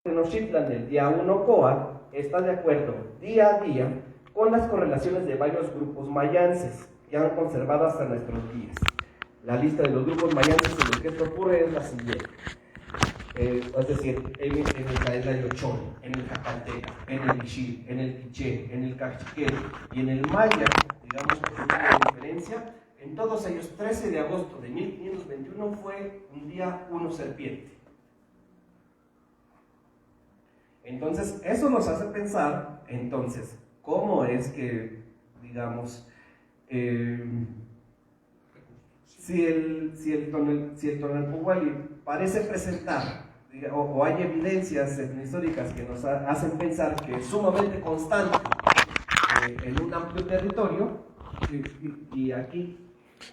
Tenochtitlan del día 1 Coa está de acuerdo día a día con las correlaciones de varios grupos mayenses que han conservado hasta nuestros días. La lista de los grupos mayenses en los que esto ocurre es la siguiente. Es decir, en el calendario Chol, en el Jacalteca, en el Ixil, en el Quiché, en el Cachiquel y en el Maya, digamos por una diferencia, en todos ellos 13 de agosto de 1521 fue un día 1 serpiente. Entonces, eso nos hace pensar, entonces, cómo es que, digamos, si el Tonalpohualli parece presentar, o hay evidencias históricas que nos hacen pensar que es sumamente constante en un amplio territorio, y aquí,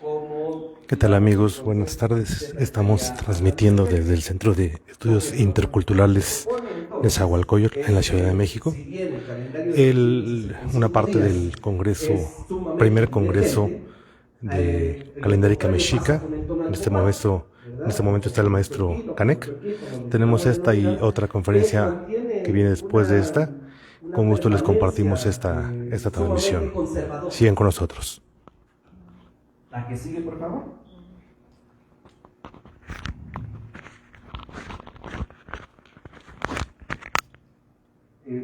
como... ¿Qué tal, amigos? Buenas tardes. Estamos transmitiendo desde el Centro de Estudios Interculturales Nezahualcóyotl en la Ciudad de México una parte del primer congreso de calendárica mexica. En este momento está el maestro Canek. Tenemos esta y otra conferencia que viene después de esta. Con gusto les compartimos esta transmisión. Sigan con nosotros. La que sigue, por favor.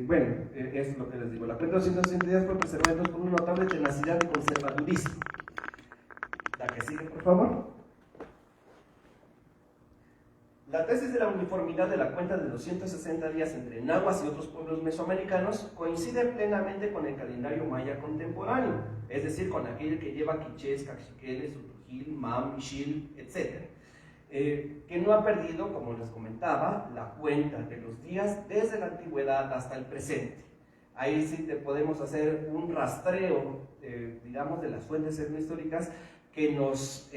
Bueno, es lo que les digo. La cuenta 262 fue preservada por una notable tenacidad y conservadurismo. La que sigue, por favor. La tesis de la uniformidad de la cuenta de 260 días entre náhuatl y otros pueblos mesoamericanos coincide plenamente con el calendario maya contemporáneo, es decir, con aquel que lleva quichés, caxiqueles, utujil, mam, ixil, etc. Que no ha perdido, como les comentaba, la cuenta de los días desde la antigüedad hasta el presente. Ahí sí te podemos hacer un rastreo, digamos, de las fuentes etnohistóricas que nos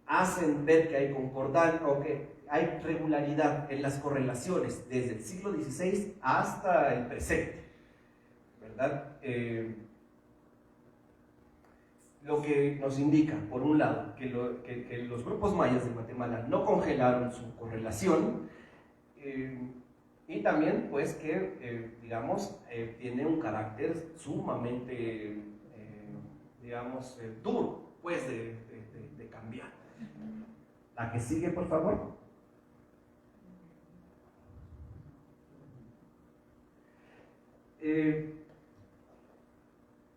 hacen ver que hay concordancia o que hay regularidad en las correlaciones desde el siglo XVI hasta el presente, ¿verdad? Lo que nos indica, por un lado, que los grupos mayas de Guatemala no congelaron su correlación, y también, pues, que, digamos, tiene un carácter sumamente, digamos, duro, pues, de cambiar. La que sigue, por favor.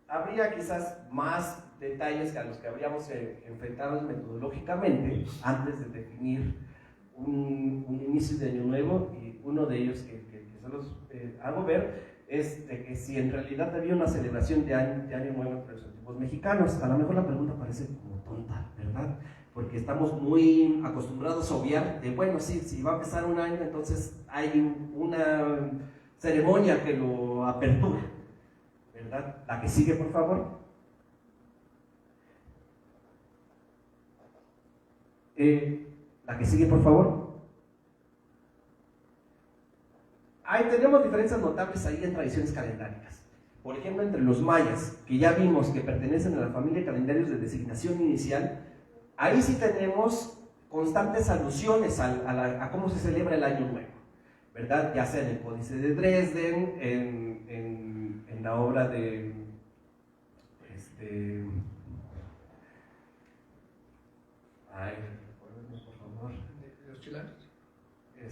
Habría quizás más detalles que a los que habríamos enfrentado metodológicamente antes de definir un inicio de año nuevo, y uno de ellos que se los hago ver es de que si en realidad había una celebración de año nuevo entre los antiguos mexicanos. A lo mejor la pregunta parece como tonta, ¿verdad? Porque estamos muy acostumbrados a obviar de, bueno, sí, si va a empezar un año, entonces hay una ceremonia que lo apertura, ¿verdad? La que sigue, por favor. La que sigue, por favor. Ahí tenemos diferencias notables ahí en tradiciones calendáricas. Por ejemplo, entre los mayas, que ya vimos que pertenecen a la familia de calendarios de designación inicial, ahí sí tenemos constantes alusiones a cómo se celebra el año nuevo, ¿verdad? Ya sea en el Códice de Dresden, en la obra de por favor. ¿Los chilanos? El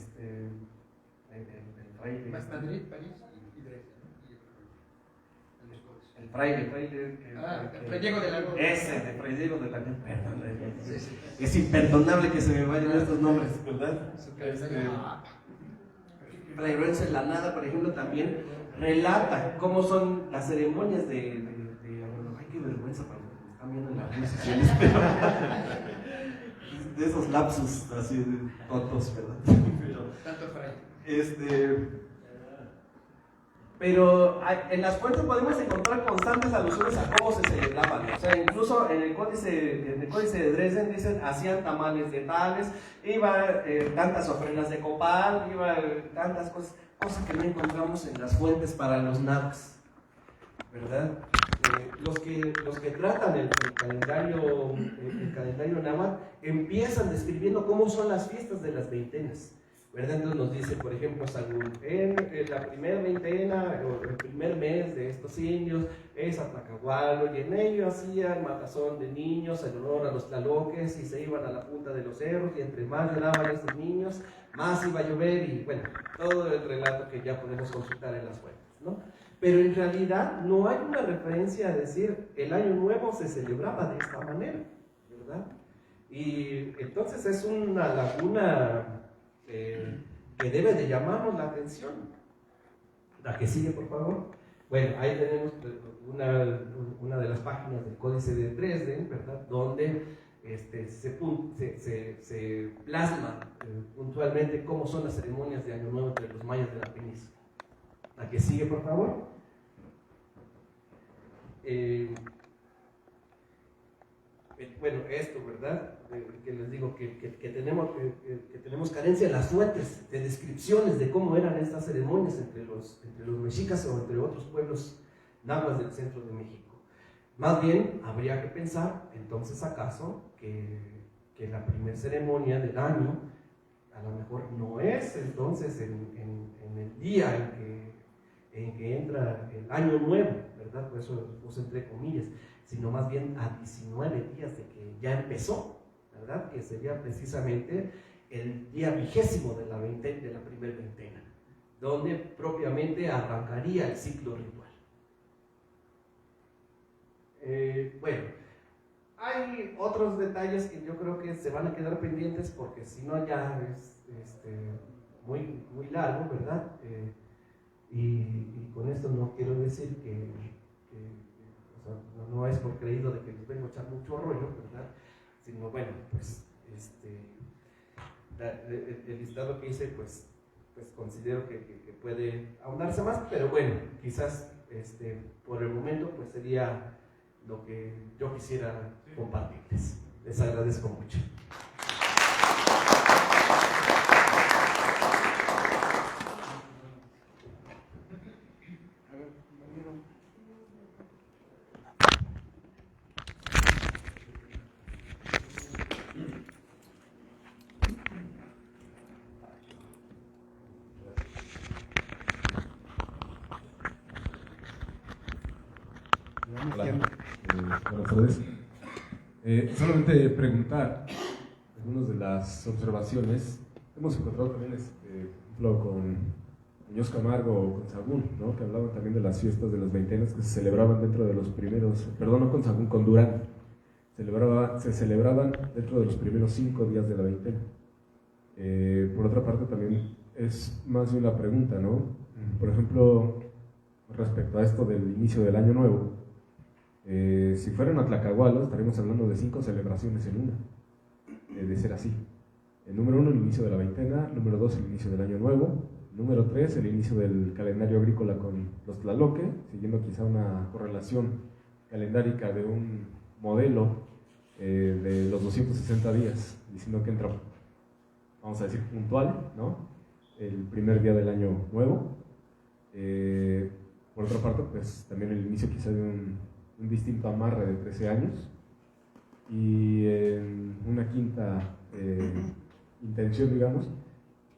fraile. Madrid, París y Dresden, ¿no? El fraile. Fray Diego de la Luz. Ese, de Fray Diego de la Luz. Perdón. Sí. Es imperdonable que se me vayan estos nombres, ¿verdad? Fray Lorenzo en la Nada, por ejemplo, también relata cómo son las ceremonias de ay, qué vergüenza para los que están viendo en las redes sociales, pero de esos lapsus así tontos, ¿verdad? Tanto fray. Pero en las fuentes podemos encontrar constantes alusiones a cómo se celebraban. O sea, incluso en el códice de Dresden dicen, hacían tamales de tales, iba tantas ofrendas de copal, iba tantas cosas que no encontramos en las fuentes para los náhuatl, ¿verdad? Los que tratan el calendario náhuatl empiezan describiendo cómo son las fiestas de las veintenas. ¿verdad? Entonces nos dice, por ejemplo, Sagún, en la primera veintena o el primer mes de estos indios es Atlacahualo, y en ello hacían matazón de niños en honor a los tlaloques y se iban a la punta de los cerros, y entre más lloraban estos niños, más iba a llover, y bueno, todo el relato que ya podemos consultar en las fuentes, ¿no? Pero en realidad no hay una referencia a decir el año nuevo se celebraba de esta manera, ¿verdad? Y entonces es una laguna que debe de llamarnos la atención. La que sigue, por favor. Bueno, ahí tenemos una de las páginas del Códice de Dresden, ¿verdad? Donde se plasma puntualmente cómo son las ceremonias de Año Nuevo entre los mayas de la península. La que sigue, por favor. Bueno, esto, ¿verdad? Que les digo que tenemos carencia en las fuentes de descripciones de cómo eran estas ceremonias entre los mexicas o entre otros pueblos náhuatl del centro de México. Más bien, habría que pensar, entonces, acaso, que la primera ceremonia del año, a lo mejor no es entonces en el día en que entra el año nuevo, ¿verdad? Por eso lo puse entre comillas, sino más bien a 19 días de que ya empezó, ¿verdad? Que sería precisamente el día 20º de la primera veintena, donde propiamente arrancaría el ciclo ritual. Bueno, hay otros detalles que yo creo que se van a quedar pendientes porque si no ya es muy, muy largo, ¿verdad? Y con esto no quiero decir que o sea, no es por creído de que les vengo a echar mucho rollo, ¿verdad? Sino bueno, pues el listado que hice, pues considero que puede ahondarse más, pero bueno, quizás por el momento pues sería lo que yo quisiera compartirles. Les agradezco mucho. Buenas tardes. Solamente preguntar algunas de las observaciones. Hemos encontrado también, por ejemplo, con Muñoz Camargo o con Sagún, ¿no? Que hablaban también de las fiestas de las veintenas que se celebraban dentro de los primeros, perdón, no con Sagún, con Durán. Se celebraban dentro de los primeros 5 días de la veintena. Por otra parte, también es más de una pregunta, ¿no? Por ejemplo, respecto a esto del inicio del año nuevo. Si fueran a Tlacahualo, estaríamos hablando de 5 celebraciones en una, de ser así. El número 1, el inicio de la veintena; número 2, el inicio del año nuevo; número 3, el inicio del calendario agrícola con los tlaloque, siguiendo quizá una correlación calendárica de un modelo de los 260 días, diciendo que entra, vamos a decir, puntual, ¿no? El primer día del año nuevo. Por otra parte, pues también el inicio quizá de un distinto amarre de 13 años, y una quinta intención, digamos,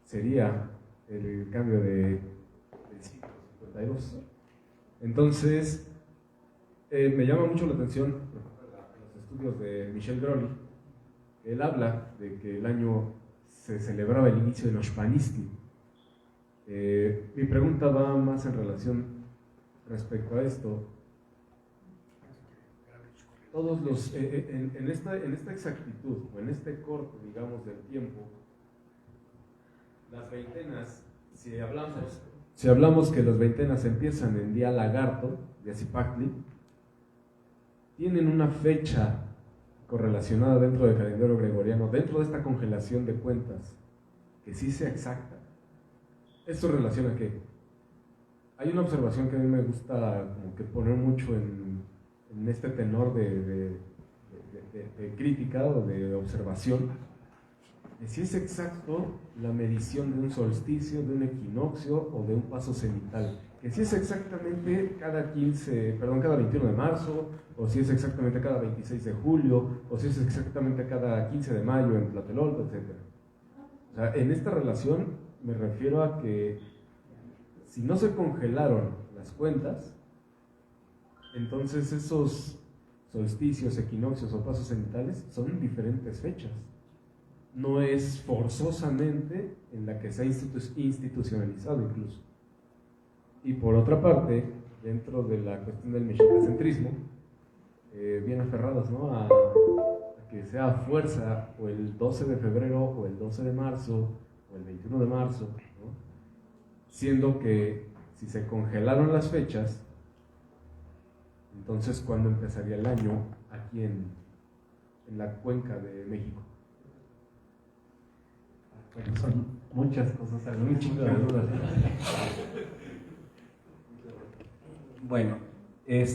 sería el cambio del ciclo 52. Entonces, me llama mucho la atención los estudios de Michel Groli. Él habla de que el año se celebraba el inicio de Nochpanistli. Mi pregunta va más en relación respecto a esto. Todos los, en esta exactitud, o en este corte, digamos, del tiempo, las veintenas, si hablamos que las veintenas empiezan en día lagarto, de Azipactli, tienen una fecha correlacionada dentro del calendario gregoriano, dentro de esta congelación de cuentas, que sí sea exacta. ¿Esto relaciona qué? Hay una observación que a mí me gusta como que poner mucho en este tenor de crítica o de observación, de si es exacto la medición de un solsticio, de un equinoccio o de un paso cenital, que si es exactamente cada 21 de marzo, o si es exactamente cada 26 de julio, o si es exactamente cada 15 de mayo en Tlatelolco, etc. O sea, en esta relación me refiero a que si no se congelaron las cuentas, entonces esos solsticios, equinoccios o pasos cenitales son en diferentes fechas. No es forzosamente en la que se ha institucionalizado incluso. Y por otra parte, dentro de la cuestión del mexicacentrismo, bien aferrados, ¿no?, a que sea a fuerza o el 12 de febrero o el 12 de marzo o el 21 de marzo, ¿no?, siendo que si se congelaron las fechas, entonces ¿cuándo empezaría el año aquí en la cuenca de México? Bueno, son muchas cosas, hay un chingo de dudas. Bueno, he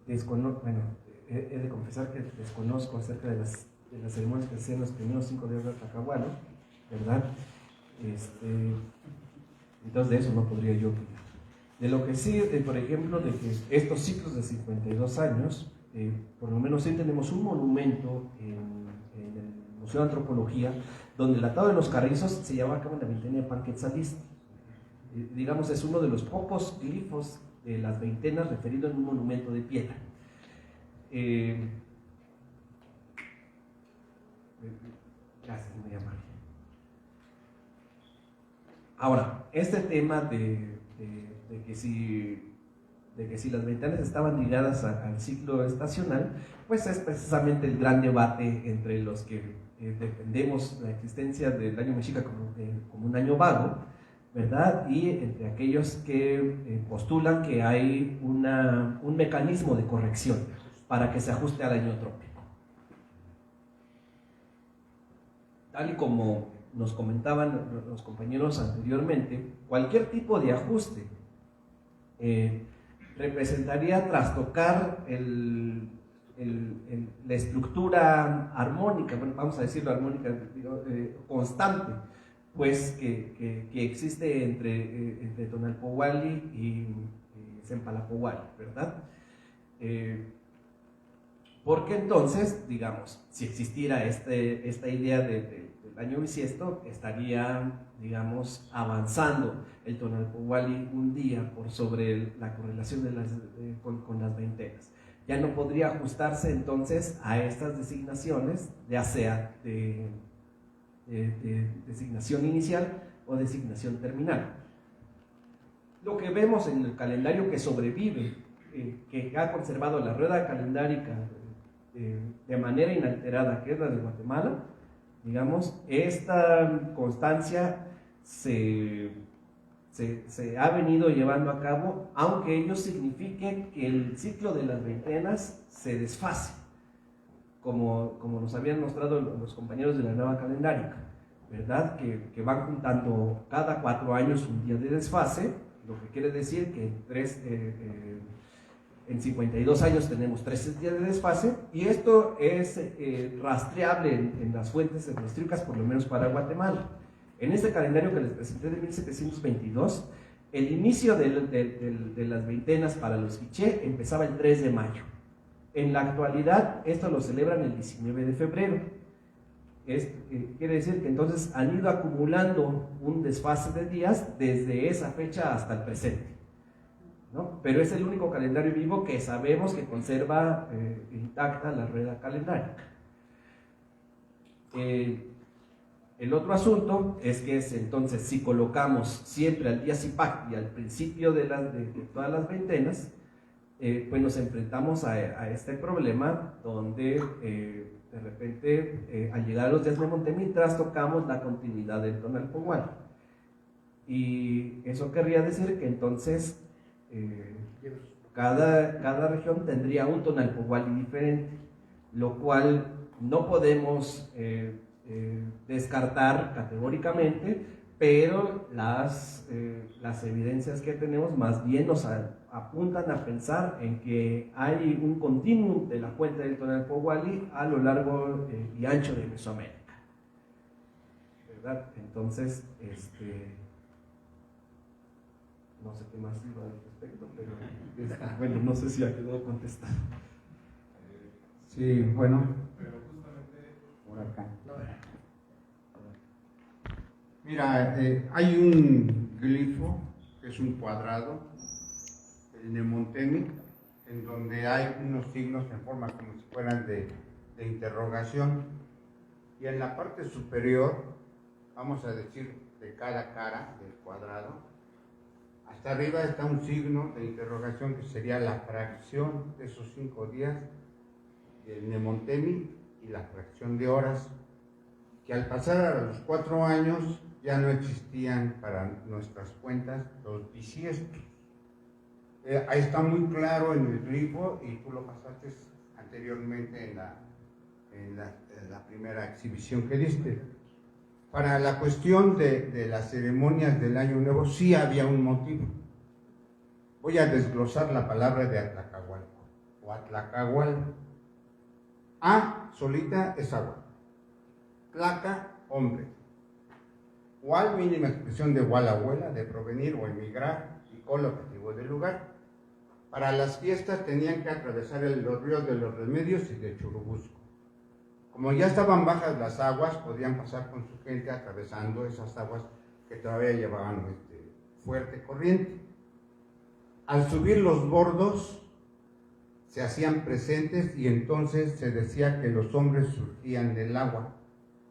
de confesar que desconozco acerca de las ceremonias que hacían los primeros 5 días de Atacahuano, ¿verdad? Entonces de eso no podría yo opinar. De lo que sí, por ejemplo, de que estos ciclos de 52 años, por lo menos sí tenemos un monumento en el Museo de Antropología, donde el atado de los carrizos se llevaba a cabo en la veintena de Panquetzalistli. Digamos, es uno de los pocos glifos de las veintenas referido en un monumento de piedra. Gracias, muy amable. Ahora, este tema de que si las ventanas estaban ligadas al ciclo estacional, pues es precisamente el gran debate entre los que defendemos la existencia del año mexica como un año vago, ¿verdad? Y entre aquellos que postulan que hay un mecanismo de corrección para que se ajuste al año trópico. Tal y como nos comentaban los compañeros anteriormente, cualquier tipo de ajuste representaría trastocar la estructura armónica, bueno, vamos a decirlo armónica, constante, pues que existe entre Tonalpohualli y Sempalapohualli, ¿verdad? Porque entonces, digamos, si existiera esta idea del año bisiesto, estaría, digamos, avanzando el Tonalpohualli un día por sobre la correlación con las veintenas. Ya no podría ajustarse entonces a estas designaciones, ya sea de designación inicial o designación terminal. Lo que vemos en el calendario que sobrevive, que ha conservado la rueda calendárica de manera inalterada, que es la de Guatemala, digamos, esta constancia se ha venido llevando a cabo, aunque ello signifique que el ciclo de las veintenas se desfase, como nos habían mostrado los compañeros de la nueva calendárica, ¿verdad? Que van juntando cada 4 años un día de desfase, lo que quiere decir que en 52 años tenemos 13 días de desfase, y esto es rastreable en las fuentes etnohistóricas, por lo menos para Guatemala. En este calendario que les presenté de 1722, el inicio de las veintenas para los quiché empezaba el 3 de mayo. En la actualidad, esto lo celebran el 19 de febrero. Quiere decir que entonces han ido acumulando un desfase de días desde esa fecha hasta el presente, ¿no? Pero es el único calendario vivo que sabemos que conserva intacta la rueda calendárica. El otro asunto es que entonces si colocamos siempre al día Zipactli al principio de todas las veintenas, pues nos enfrentamos a este problema donde de repente al llegar a los días de Montemil trastocamos la continuidad del Tonalpohualli, y eso querría decir que entonces cada región tendría un Tonalpohualli diferente, lo cual no podemos descartar categóricamente, pero las evidencias que tenemos más bien nos apuntan a pensar en que hay un continuum de la cuenta del Tonalpohualli a lo largo y ancho de Mesoamérica, ¿verdad? Entonces, no sé qué más iba al respecto, pero bueno, no sé si ha quedado contestado. Sí, bueno, por acá. Mira, hay un glifo, que es un cuadrado, el Nemontemi, en donde hay unos signos en forma como si fueran de interrogación, y en la parte superior, vamos a decir, de cada cara del cuadrado, hasta arriba está un signo de interrogación que sería la fracción de esos 5 días del Nemontemi y la fracción de horas, que al pasar a los 4 años ya no existían para nuestras cuentas los bisiestos. Ahí está muy claro en el glifo, y tú lo pasaste anteriormente en la primera exhibición que diste. Para la cuestión de las ceremonias del Año Nuevo sí había un motivo. Voy a desglosar la palabra de Atlacahualco o Atlacahual. A solita es agua, Tlaca, hombre. Hual, mínima expresión de Hual, abuela, de provenir o emigrar, y Col, objetivo del lugar. Para las fiestas tenían que atravesar los ríos de los Remedios y de Churubusco. Como ya estaban bajas las aguas, podían pasar con su gente atravesando esas aguas que todavía llevaban fuerte corriente. Al subir los bordos, se hacían presentes, y entonces se decía que los hombres surgían del agua,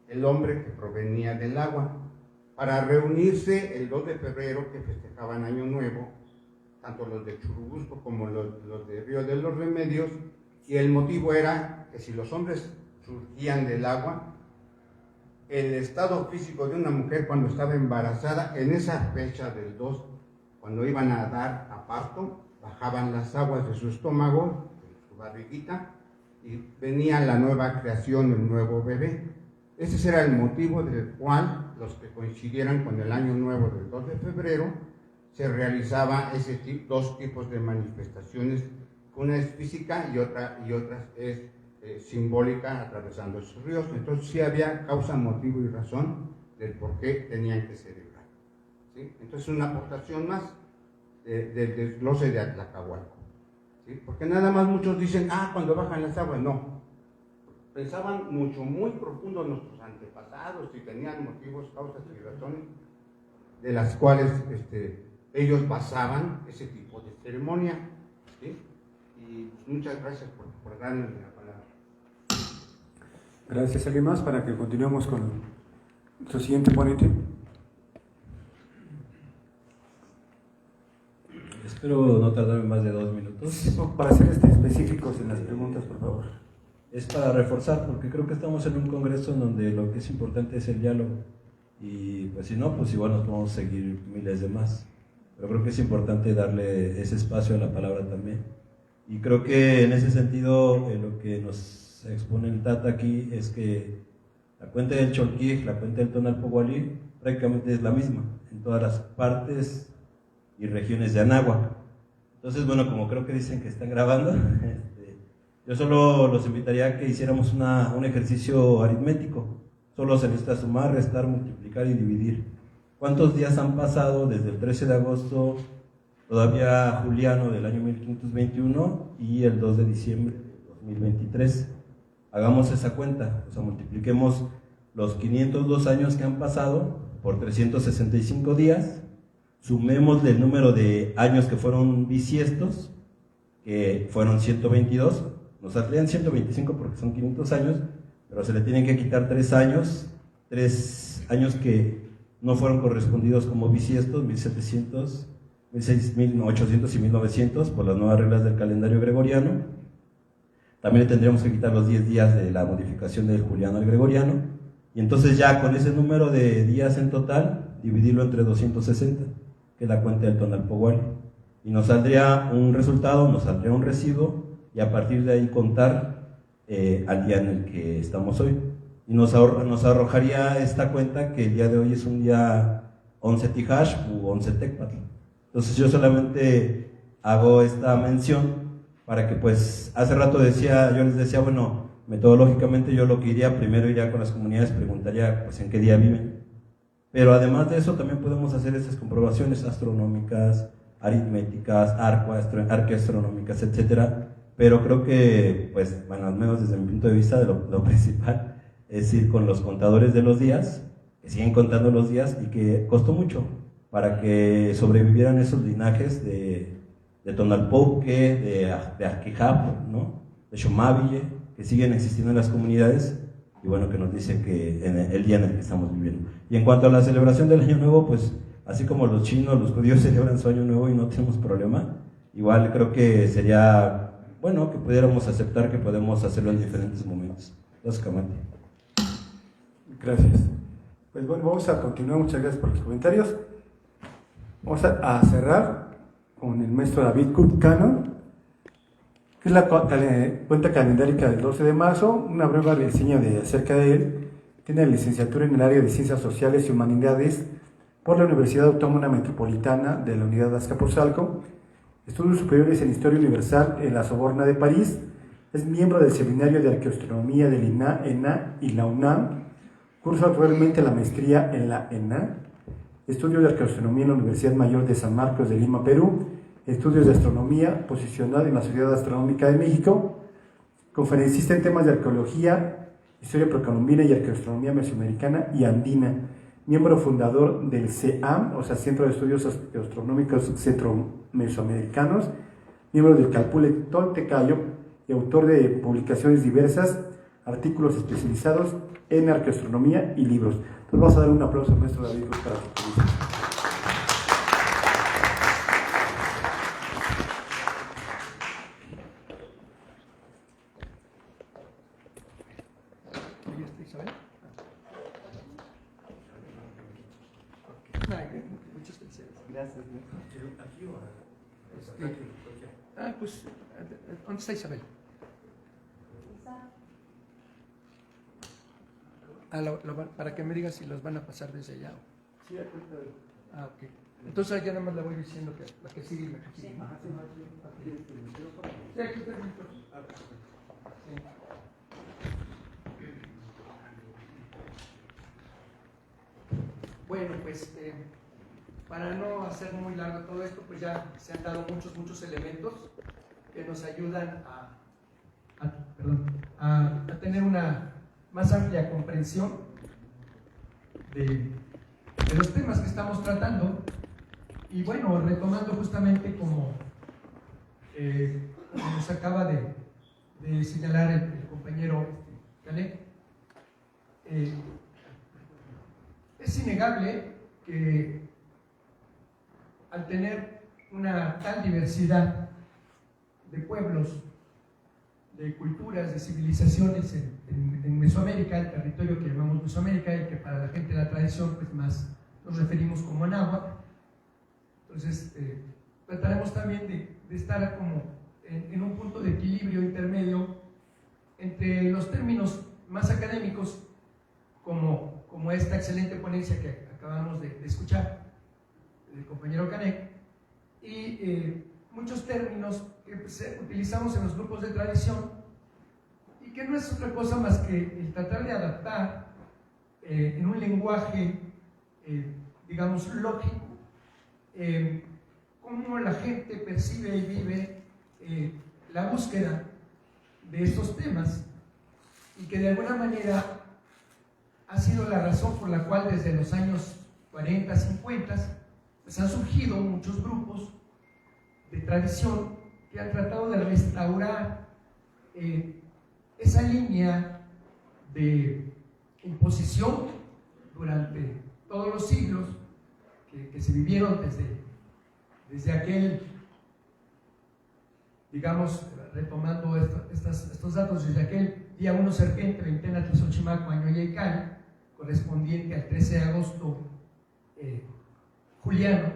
el hombre que provenía del agua, para reunirse el 2 de febrero, que festejaban Año Nuevo, tanto los de Churubusco como los de Río de los Remedios, y el motivo era que si los hombres surgían del agua, el estado físico de una mujer cuando estaba embarazada, en esa fecha del 2, cuando iban a dar a parto, bajaban las aguas de su estómago, de su barriguita, y venía la nueva creación, el nuevo bebé. Ese era el motivo del cual los que coincidieran con el Año Nuevo del 2 de febrero, se realizaba dos tipos de manifestaciones. Una es física y otra es simbólica, atravesando esos ríos. Entonces sí había causa, motivo y razón del por qué tenían que celebrar, ¿sí? Entonces una aportación más del desglose de Atlacahualco, ¿sí? Porque nada más muchos dicen, cuando bajan las aguas, no. Pensaban mucho, muy profundo nuestros antepasados, y tenían motivos, causas y razones de las cuales ellos basaban ese tipo de ceremonia, ¿sí? Y muchas gracias por darme la palabra. Gracias. ¿Alguien más para que continuemos con nuestro siguiente ponente? Espero no tardarme más de 2 minutos. Sí, para ser específicos en las preguntas, por favor. Es para reforzar, porque creo que estamos en un congreso en donde lo que es importante es el diálogo. Y pues si no, pues igual nos podemos seguir miles de más. Pero creo que es importante darle ese espacio a la palabra también. Y creo que en ese sentido lo que nos expone el Tata aquí es que la cuenta del Cholquij, la cuenta del Tonalpohualli, prácticamente es la misma en todas las partes y regiones de Anáhuac. Entonces, bueno, como creo que dicen que están grabando, yo solo los invitaría a que hiciéramos un ejercicio aritmético. Solo se necesita sumar, restar, multiplicar y dividir. ¿Cuántos días han pasado desde el 13 de agosto, todavía juliano del año 1521, y el 2 de diciembre de 2023? Hagamos esa cuenta, o sea, multipliquemos los 502 años que han pasado por 365 días, sumémosle el número de años que fueron bisiestos, que fueron 122, nos saldrían 125 porque son 500 años, pero se le tienen que quitar 3 años que no fueron correspondidos como bisiestos, 1700, 1800 y 1900, por las nuevas reglas del calendario gregoriano. También le tendríamos que quitar los 10 días de la modificación del juliano al gregoriano, y entonces ya con ese número de días en total, dividirlo entre 260, que es la cuenta del Tonalpohualli, y nos saldría un resultado, nos saldría un residuo, y a partir de ahí contar al día en el que estamos hoy. Y nos arrojaría esta cuenta que el día de hoy es un día 11 Tijash u 11 Tecpatl. Entonces yo solamente hago esta mención para que, pues, hace rato yo les decía, bueno, metodológicamente yo lo que primero iría con las comunidades, preguntaría pues en qué día viven. Pero además de eso también podemos hacer estas comprobaciones astronómicas, aritméticas, arqueastronómicas, etcétera. Pero creo que, pues, bueno, al menos desde mi punto de vista, lo principal es ir con los contadores de los días, que que siguen contando los días y que costó mucho para que sobrevivieran esos linajes de Tonalpouque, de Arquijap, ¿no? De Xomaville, que siguen existiendo en las comunidades y bueno, que nos dicen que en el día en el que estamos viviendo. Y en cuanto a la celebración del Año Nuevo, pues así como los chinos, los judíos celebran su Año Nuevo y no tenemos problema, igual creo que sería bueno que pudiéramos aceptar que podemos hacerlo en diferentes momentos, básicamente. Gracias. Pues bueno, vamos a continuar. Muchas gracias por los comentarios. Vamos a cerrar con el maestro David Kurtcano, que es la cuenta calendárica del 12 de marzo, una breve reseña acerca de él. Tiene la licenciatura en el área de Ciencias Sociales y Humanidades por la Universidad Autónoma Metropolitana de la Unidad de Azcapotzalco, estudios superiores en Historia Universal en la Sorbona de París, es miembro del Seminario de Arqueoastronomía del INAH, ENA y la UNAM, cursa actualmente la maestría en la ENA, estudios de Arqueoastronomía en la Universidad Mayor de San Marcos de Lima, Perú, estudios de astronomía, posicionado en la Sociedad Astronómica de México, conferencista en temas de arqueología, historia precolombina y arqueoastronomía mesoamericana y andina, miembro fundador del CEAM, o sea, Centro de Estudios Astronómicos Centro-Mesoamericanos, miembro del Calpule Toltecayo y autor de publicaciones diversas, artículos especializados en arqueoastronomía y libros. Entonces vamos a dar un aplauso al maestro David para que comience. Muchas felicidades. Gracias. Pues, ¿dónde está Isabel? Para que me digas si los van a pasar desde allá. Sí, Ok. Entonces ya nada más le voy diciendo que la que sigue y la que sigue. Sí, aquí está el micrófono. Sí. Bueno, pues para no hacer muy largo todo esto, pues ya se han dado muchos elementos que nos ayudan a tener una más amplia comprensión de los temas que estamos tratando. Y bueno, retomando justamente como nos acaba de señalar el compañero Canek, es innegable que al tener una tal diversidad de pueblos, de culturas, de civilizaciones en Mesoamérica, el territorio que llamamos Mesoamérica y que para la gente de la tradición pues más nos referimos como Anáhuac, entonces trataremos también de estar como en un punto de equilibrio intermedio entre los términos más académicos como esta excelente ponencia que acabamos de escuchar del compañero Canek y muchos términos que utilizamos en los grupos de tradición y que no es otra cosa más que el tratar de adaptar en un lenguaje digamos lógico cómo la gente percibe y vive la búsqueda de estos temas y que de alguna manera ha sido la razón por la cual desde los años 40, 50 pues han surgido muchos grupos de tradición que han tratado de restaurar esa línea de imposición durante todos los siglos que se vivieron desde aquel, digamos, retomando estos datos, desde aquel día 1 serpiente, veintena Tlazochimaco, año Yecali, correspondiente al 13 de agosto juliano,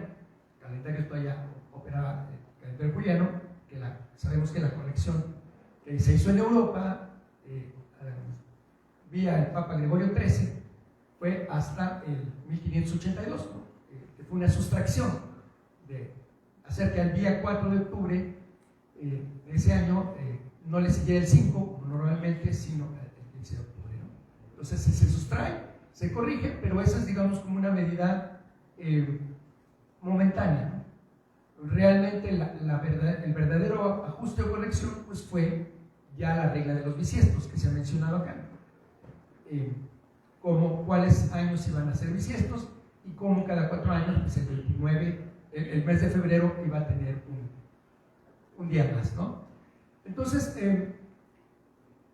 calendario todavía operaba el calendario juliano, que sabemos que la corrección se hizo en Europa vía el Papa Gregorio XIII, fue hasta el 1582, ¿no? Que fue una sustracción de hacer que al día 4 de octubre de ese año no le siguiera el 5 como normalmente, sino el 15 de octubre, ¿no? Entonces se sustrae, se corrige, pero esa es, digamos, como una medida momentánea, ¿no? Realmente el verdadero ajuste o corrección pues fue ya la regla de los bisiestos que se ha mencionado acá. cuáles años iban a ser bisiestos y cómo cada 4 años, pues el 29, el mes de febrero iba a tener un día más, ¿no? Entonces,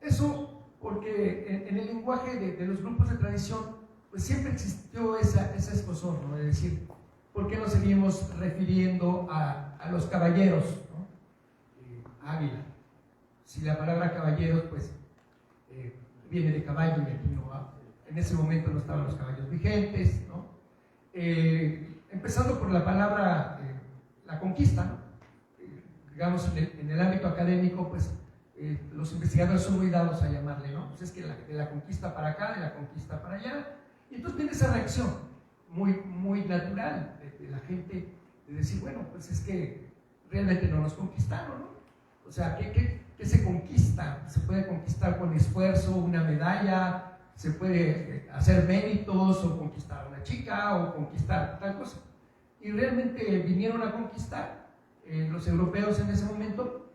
eso porque en el lenguaje de los grupos de tradición, pues siempre existió esa escozor, ¿no? Es decir, ¿por qué nos seguimos refiriendo a los caballeros, ¿no? Águila. Si la palabra caballeros, pues, viene de caballo y aquí no va. En ese momento no estaban los caballos vigentes, ¿no? Empezando por la palabra la conquista, ¿no? Digamos, en el ámbito académico, pues, los investigadores son muy dados a llamarle, ¿no? Pues es que de la conquista para acá, de la conquista para allá. Y entonces viene esa reacción muy natural de la gente, de decir, bueno, pues es que realmente no nos conquistaron, ¿no? O sea, ¿qué se conquista? Se puede conquistar con esfuerzo, una medalla, se puede hacer méritos, o conquistar a una chica, o conquistar tal cosa. Y realmente vinieron a conquistar los europeos en ese momento,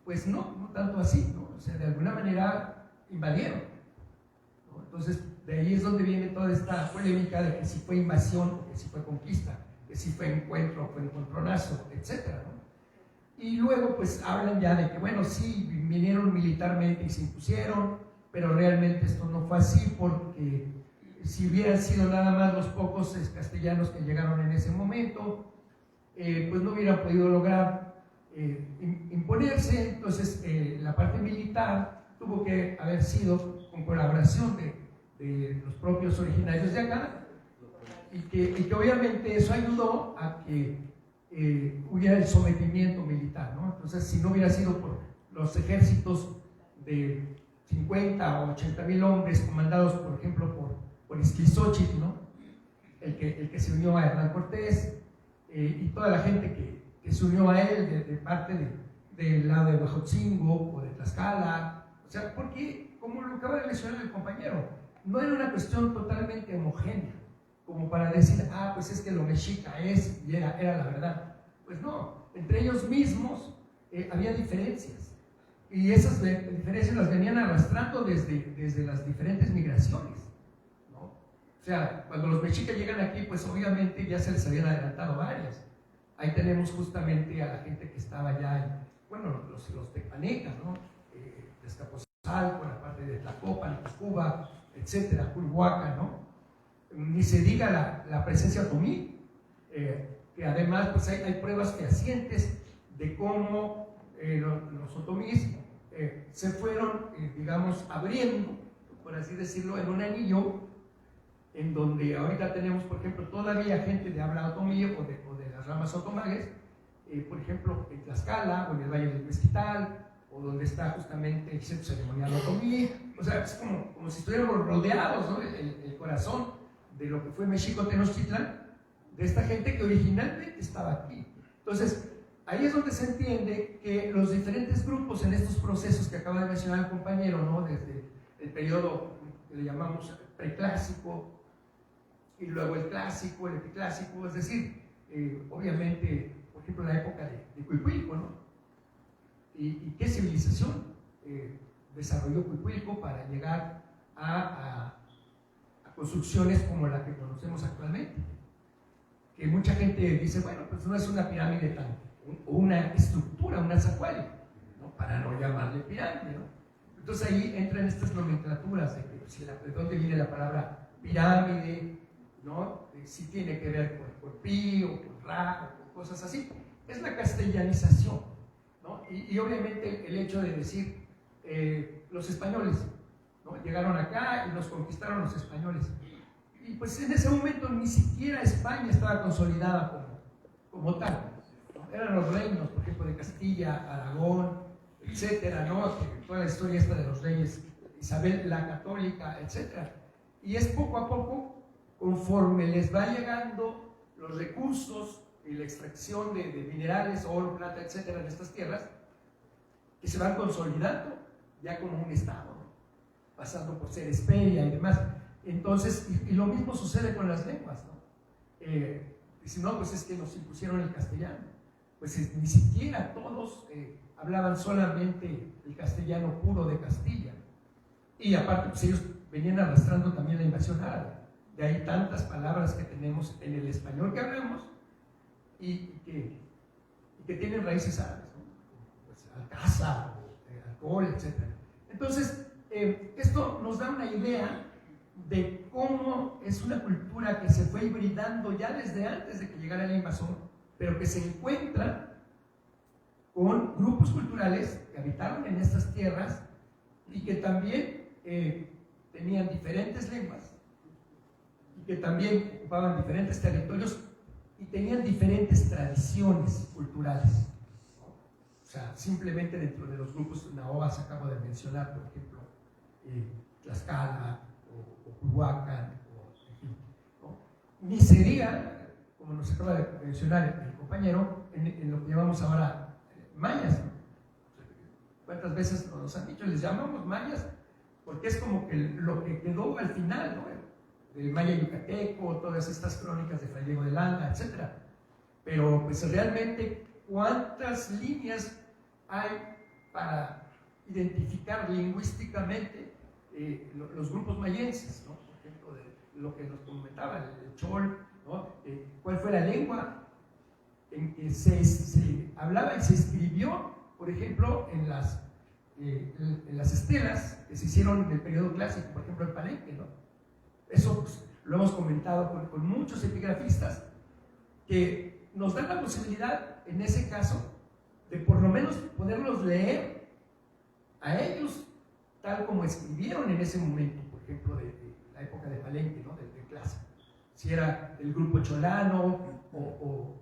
pues no tanto así, ¿no? O sea, de alguna manera invadieron, ¿no? Entonces, de ahí es donde viene toda esta polémica de que si fue invasión o que si fue conquista, que si fue encuentro o fue encontronazo, etc., ¿no? Y luego pues hablan ya de que, bueno, sí, vinieron militarmente y se impusieron, pero realmente esto no fue así, porque si hubieran sido nada más los pocos castellanos que llegaron en ese momento, pues no hubieran podido lograr imponerse. Entonces la parte militar tuvo que haber sido con colaboración de los propios originarios de acá, y que obviamente eso ayudó a que hubiera el sometimiento militar, ¿no? Entonces, si no hubiera sido por los ejércitos de 50 o 80 mil hombres comandados, por ejemplo, por Izquizochitl, ¿no? El que se unió a Hernán Cortés, y toda la gente que se unió a él de parte del lado de Huejotzingo o de Tlaxcala, o sea, porque, como lo acaba de mencionar el compañero, no era una cuestión totalmente homogénea, como para decir, pues es que lo mexica es, y era la verdad. Pues no, entre ellos mismos había diferencias, y esas diferencias las venían arrastrando desde las diferentes migraciones, ¿no? O sea, cuando los mexicas llegan aquí, pues obviamente ya se les habían adelantado varias. Ahí tenemos justamente a la gente que estaba ya los tepanecas, ¿no? Azcapotzalco, la parte de Tlacopan, Cuba, etcétera, Culhuacan, ¿no? Ni se diga la presencia otomí, que además pues hay pruebas fehacientes de cómo los otomíes se fueron, digamos, abriendo, por así decirlo, en un anillo, en donde ahorita tenemos, por ejemplo, todavía gente de habla otomí o de las ramas otomagues, por ejemplo, en Tlaxcala o en el Valle del Mezquital, o donde está justamente el centro ceremonial otomí. O sea, es como si estuviéramos rodeados, ¿no? El corazón de lo que fue México Tenochtitlan, de esta gente que originalmente estaba aquí. Entonces, ahí es donde se entiende que los diferentes grupos en estos procesos que acaba de mencionar el compañero, ¿no? Desde el periodo que le llamamos preclásico, y luego el clásico, el epiclásico, es decir, obviamente, por ejemplo, la época de Cuicuilco, ¿no? ¿Y qué civilización desarrolló Cuicuilco para llegar a construcciones como la que conocemos actualmente? Que mucha gente dice, bueno, pues no es una pirámide o una estructura, una zacuali, ¿no? Para no llamarle pirámide, ¿no? Entonces ahí entran estas nomenclaturas de que, pues, de dónde viene la palabra pirámide, ¿no? Si tiene que ver con pi o con ra o con cosas así. Es la castellanización, ¿no? Y obviamente el hecho de decir los españoles, ¿no? Llegaron acá y nos conquistaron los españoles. Y pues en ese momento ni siquiera España estaba consolidada como tal, ¿no? Eran los reinos, por ejemplo, de Castilla, Aragón, etcétera, ¿no? Toda la historia esta de los reyes, Isabel la Católica, etcétera. Y es poco a poco, conforme les va llegando los recursos y la extracción de minerales, oro, plata, etcétera, en estas tierras, que se van consolidando ya como un estado, ¿no? Pasando por ser Esperia y demás. Entonces, y lo mismo sucede con las lenguas, ¿no? Si no, pues es que nos impusieron el castellano. Pues ni siquiera todos hablaban solamente el castellano puro de Castilla. Y aparte, pues ellos venían arrastrando también la invasión árabe. De ahí tantas palabras que tenemos en el español que hablamos y que tienen raíces árabes, ¿no? Pues, alcázar, alcohol, etc. Entonces, esto nos da una idea de cómo es una cultura que se fue hibridando ya desde antes de que llegara el invasor, pero que se encuentra con grupos culturales que habitaron en estas tierras y que también tenían diferentes lenguas y que también ocupaban diferentes territorios y tenían diferentes tradiciones culturales. O sea, simplemente dentro de los grupos nahuas acabo de mencionar, por ejemplo, Tlaxcala o Culhuacan, ¿no? Ni sería, como nos acaba de mencionar el compañero, en lo que llamamos ahora mayas, ¿no? ¿Cuántas veces nos han dicho? Les llamamos mayas porque es como que lo que quedó al final, ¿no? Del maya yucateco, todas estas crónicas de Fray Diego de Landa, etc. Pero pues realmente, ¿cuántas líneas hay para identificar lingüísticamente los grupos mayenses, ¿no? Por ejemplo, de lo que nos comentaba el chol, ¿no? ¿Cuál fue la lengua en que se hablaba y se escribió, por ejemplo, en las estelas que se hicieron en el periodo clásico, por ejemplo, en Palenque, ¿no? Eso pues, lo hemos comentado con muchos epigrafistas que nos dan la posibilidad, en ese caso, de por lo menos poderlos leer a ellos tal como escribieron en ese momento, por ejemplo, de la época de Palenque, ¿no? de clásico. Si era el grupo cholano o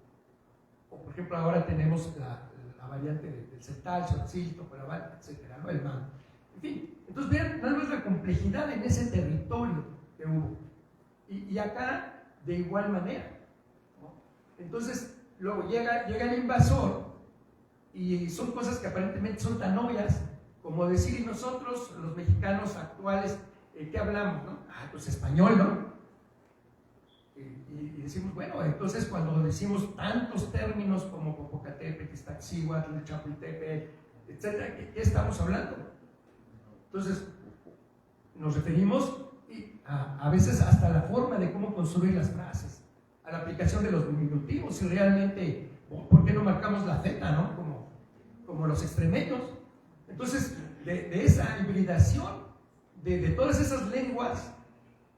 por ejemplo, ahora tenemos la variante del Cetal, Xochitl, Tocorabal, etcétera, ¿no? El man. En fin, entonces vean nada más la complejidad en ese territorio que hubo. Y acá, de igual manera, ¿no? Entonces, luego llega el invasor y son cosas que aparentemente son tan obvias como decir, y nosotros, los mexicanos actuales, ¿qué hablamos, no? Pues español, ¿no? Y decimos, bueno, entonces cuando decimos tantos términos como Popocatépetl, Iztaccíhuatl, Chapultepec, etcétera, ¿qué estamos hablando? Entonces, nos referimos a veces hasta la forma de cómo construir las frases, a la aplicación de los diminutivos, y realmente, ¿por qué no marcamos la Z, no? Como los extremeños. Entonces, de esa hibridación, de todas esas lenguas,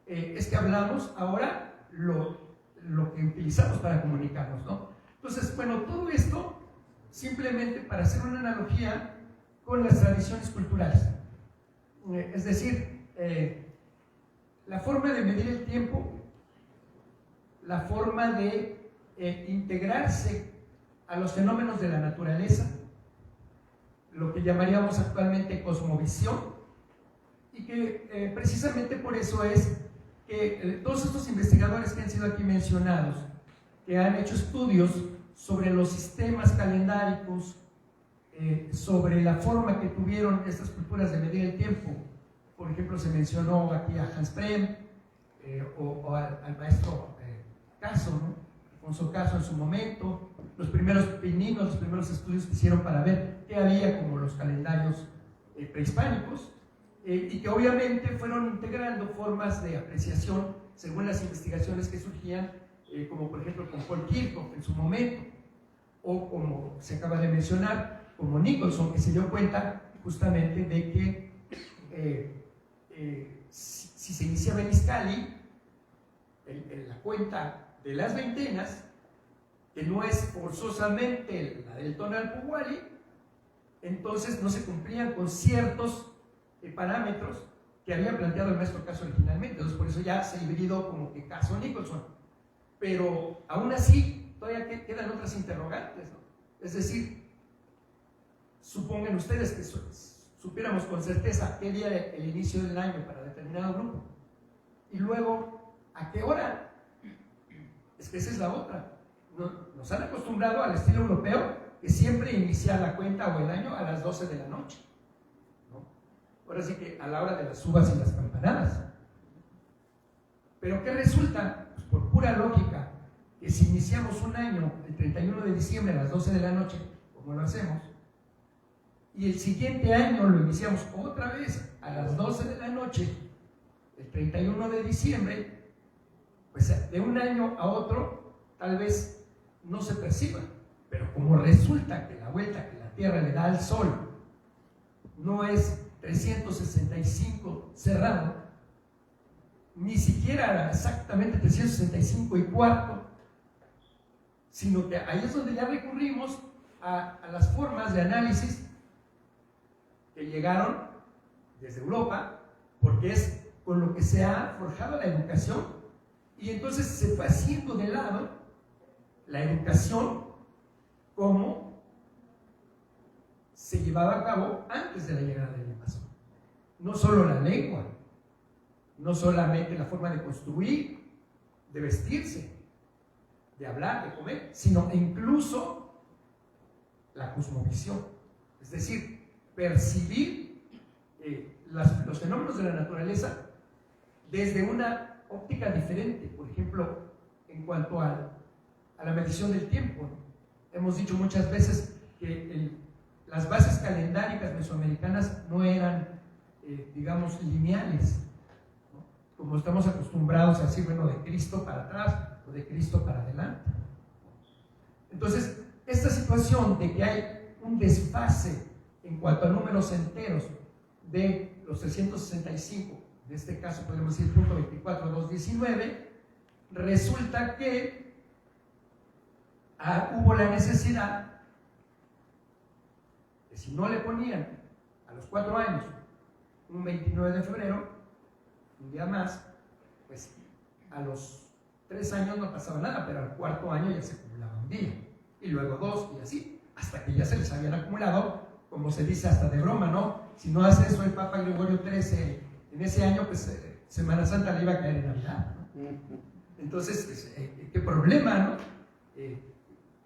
es que hablamos ahora lo que utilizamos para comunicarnos, ¿no? Entonces, bueno, todo esto simplemente para hacer una analogía con las tradiciones culturales. Es decir, la forma de medir el tiempo, la forma de integrarse a los fenómenos de la naturaleza, lo que llamaríamos actualmente cosmovisión, y que precisamente por eso es que todos estos investigadores que han sido aquí mencionados, que han hecho estudios sobre los sistemas calendáricos, sobre la forma que tuvieron estas culturas de medir el tiempo. Por ejemplo, se mencionó aquí a Hans Prem o al maestro Caso, ¿no? Alfonso Caso en su momento, los primeros pininos, los primeros estudios que hicieron para ver qué había como los calendarios prehispánicos, y que obviamente fueron integrando formas de apreciación según las investigaciones que surgían, como por ejemplo con Paul Kirchhoff en su momento, o como se acaba de mencionar, como Nicholson, que se dio cuenta justamente de que si se iniciaba en Izcalli, en la cuenta de las veintenas, que no es forzosamente la del Tonalpuhualli, entonces no se cumplían con ciertos parámetros que había planteado el maestro Caso originalmente. Entonces por eso ya se hibridó como que Caso Nicholson, pero aún así todavía quedan otras interrogantes, ¿no? Es decir, supongan ustedes que supiéramos con certeza qué día era el inicio del año para determinado grupo, y luego a qué hora. Es que esa es la otra. Nos han acostumbrado al estilo europeo, que siempre inicia la cuenta o el año a las 12 de la noche, ¿no? Ahora sí que a la hora de las uvas y las campanadas. Pero ¿qué resulta? Pues por pura lógica, que si iniciamos un año el 31 de diciembre a las 12 de la noche, como lo hacemos, y el siguiente año lo iniciamos otra vez a las 12 de la noche, el 31 de diciembre, pues de un año a otro tal vez no se perciba, pero como resulta que la vuelta que la Tierra le da al Sol no es 365 cerrado, ni siquiera exactamente 365 y cuarto, sino que ahí es donde ya recurrimos a las formas de análisis que llegaron desde Europa, porque es con lo que se ha forjado la educación, y entonces se fue haciendo de lado la educación como se llevaba a cabo antes de la llegada del invasor. No solo la lengua, no solamente la forma de construir, de vestirse, de hablar, de comer, sino incluso la cosmovisión, es decir, percibir los fenómenos de la naturaleza desde una óptica diferente. Por ejemplo, en cuanto a la medición del tiempo, hemos dicho muchas veces que las bases calendáricas mesoamericanas no eran, digamos, lineales, ¿no? Como estamos acostumbrados a decir, bueno, de Cristo para atrás o de Cristo para adelante. Entonces, esta situación de que hay un desfase en cuanto a números enteros de los 365, en este caso podemos decir punto 24.219, resulta que hubo la necesidad de, si no le ponían a los 4 años un 29 de febrero, un día más, pues a los 3 años no pasaba nada, pero al 4.º año ya se acumulaba un día, y luego 2, y así, hasta que ya se les habían acumulado, como se dice hasta de broma, ¿no? Si no hace eso el Papa Gregorio XIII en ese año, pues Semana Santa le iba a caer en Navidad, ¿no? Entonces, pues, qué problema, ¿no?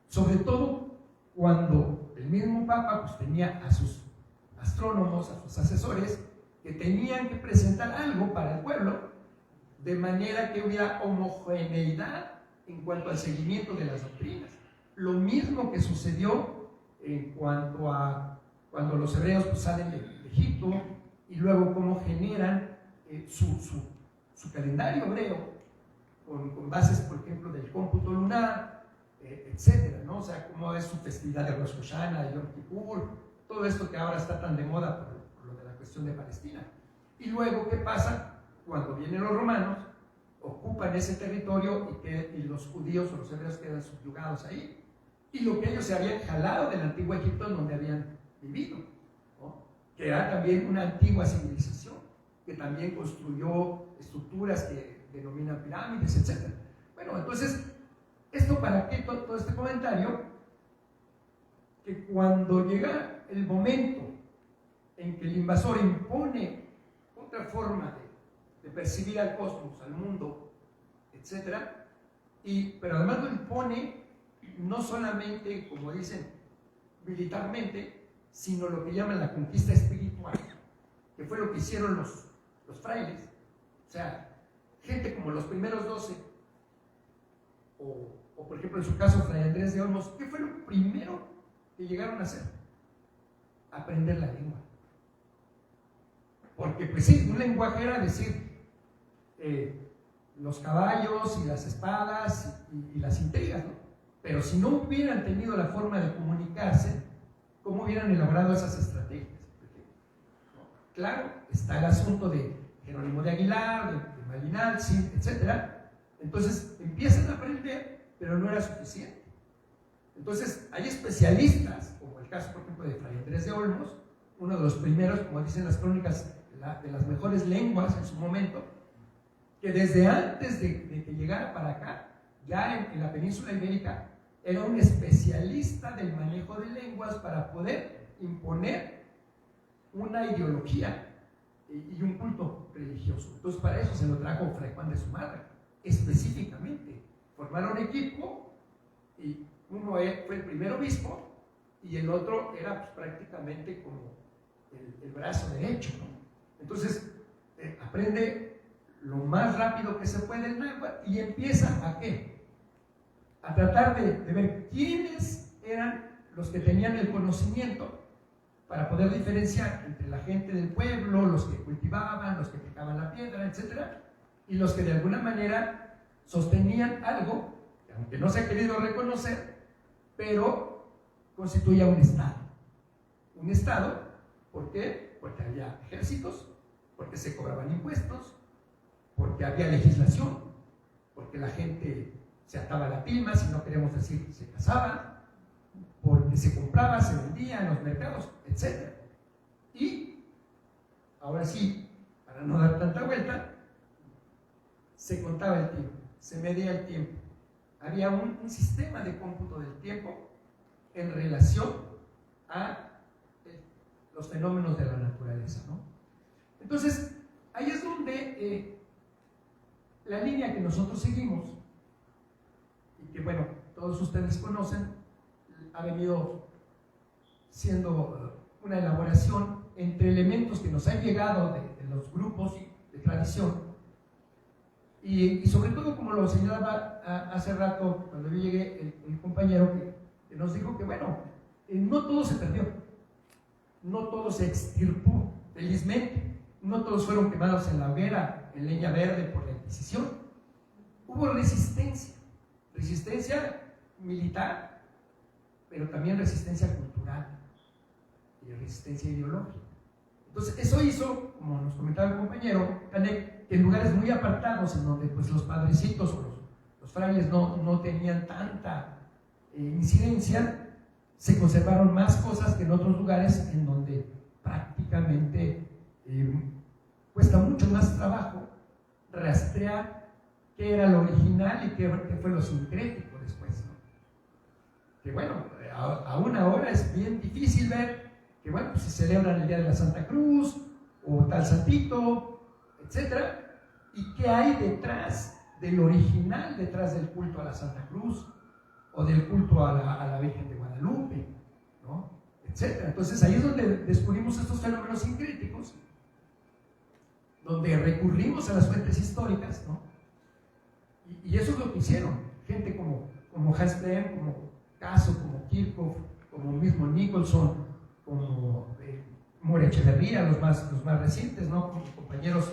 Sobre todo cuando el mismo Papa pues tenía a sus astrónomos, a sus asesores, que tenían que presentar algo para el pueblo, de manera que hubiera homogeneidad en cuanto al seguimiento de las doctrinas. Lo mismo que sucedió en cuanto a cuando los hebreos pues, salen de Egipto, y luego cómo generan su calendario hebreo con bases, por ejemplo, del cómputo lunar, etcétera, ¿no? O sea, cómo es su festividad de Rosh Hashanah, de Yom Kippur, todo esto que ahora está tan de moda por lo de la cuestión de Palestina. Y luego, ¿qué pasa? Cuando vienen los romanos, ocupan ese territorio y los judíos o los hebreos quedan subyugados ahí. Y lo que ellos se habían jalado del antiguo Egipto en donde habían vivido, ¿no? Que era también una antigua civilización, que también construyó estructuras que denominan pirámides, etc. Bueno, entonces, ¿esto para qué todo este comentario? Que cuando llega el momento en que el invasor impone otra forma de percibir al cosmos, al mundo, etc., pero además lo impone no solamente, como dicen, militarmente, sino lo que llaman la conquista espiritual, que fue lo que hicieron los frailes. O sea, gente como los primeros 12, o por ejemplo en su caso Fray Andrés de Olmos, ¿qué fue lo primero que llegaron a hacer? Aprender la lengua. Porque pues sí, un lenguaje era decir los caballos y las espadas y las intrigas, ¿no? Pero si no hubieran tenido la forma de comunicarse, ¿cómo hubieran elaborado esas estrategias? Porque, ¿no? Claro, está el asunto de Jerónimo de Aguilar, de Malinal, sí, etc. Entonces empiezan a aprender, pero no era suficiente. Entonces hay especialistas, como el caso, por ejemplo, de Fray Andrés de Olmos, uno de los primeros, como dicen las crónicas, de las mejores lenguas en su momento, que desde antes de que llegara para acá, ya en la península ibérica, era un especialista del manejo de lenguas para poder imponer una ideología y un culto religioso. Entonces, para eso se lo trajo Fray Juan de Zumárraga, específicamente. Formaron equipo, y uno fue el primer obispo, y el otro era pues, prácticamente como el brazo derecho, ¿no? Entonces, aprende lo más rápido que se puede el náhuatl y empieza ¿a qué? A tratar de ver quiénes eran los que tenían el conocimiento para poder diferenciar entre la gente del pueblo, los que cultivaban, los que picaban la piedra, etc., y los que de alguna manera sostenían algo, que aunque no se ha querido reconocer, pero constituía un Estado. Un Estado, ¿por qué? Porque había ejércitos, porque se cobraban impuestos, porque había legislación, porque la gente se ataba la tilma, si no queremos decir se casaban, porque se compraba, se vendía en los mercados, etc. Y, ahora sí, para no dar tanta vuelta, se contaba el tiempo, se medía el tiempo. Había un sistema de cómputo del tiempo en relación a los fenómenos de la naturaleza, ¿no? Entonces, ahí es donde la línea que nosotros seguimos, y que, bueno, todos ustedes conocen, ha venido siendo una elaboración entre elementos que nos han llegado de los grupos de tradición y sobre todo, como lo señalaba hace rato cuando yo llegué, el compañero que nos dijo que, bueno, no todo se perdió, no todo se extirpó, felizmente, no todos fueron quemados en la hoguera, en leña verde por la Inquisición. Hubo resistencia militar, pero también resistencia cultural y resistencia ideológica. Entonces, eso hizo, como nos comentaba el compañero Canek, que en lugares muy apartados, en donde pues, los padrecitos o los frailes no tenían tanta incidencia, se conservaron más cosas que en otros lugares en donde prácticamente cuesta mucho más trabajo rastrear qué era lo original y qué fue lo sincrético después, ¿no? Que bueno, aún ahora es bien difícil ver que, bueno, pues se celebran el Día de la Santa Cruz o tal santito, etc. ¿Y qué hay detrás del original, detrás del culto a la Santa Cruz o del culto a la Virgen de Guadalupe, ¿no? Etc. Entonces ahí es donde descubrimos estos fenómenos sincréticos, donde recurrimos a las fuentes históricas, ¿no? Y eso es lo que hicieron gente como Hans Klemm, como Caso, como Kirchhoff, como mismo Nicholson, como Moria Echeverría, los más recientes, ¿no? Como compañeros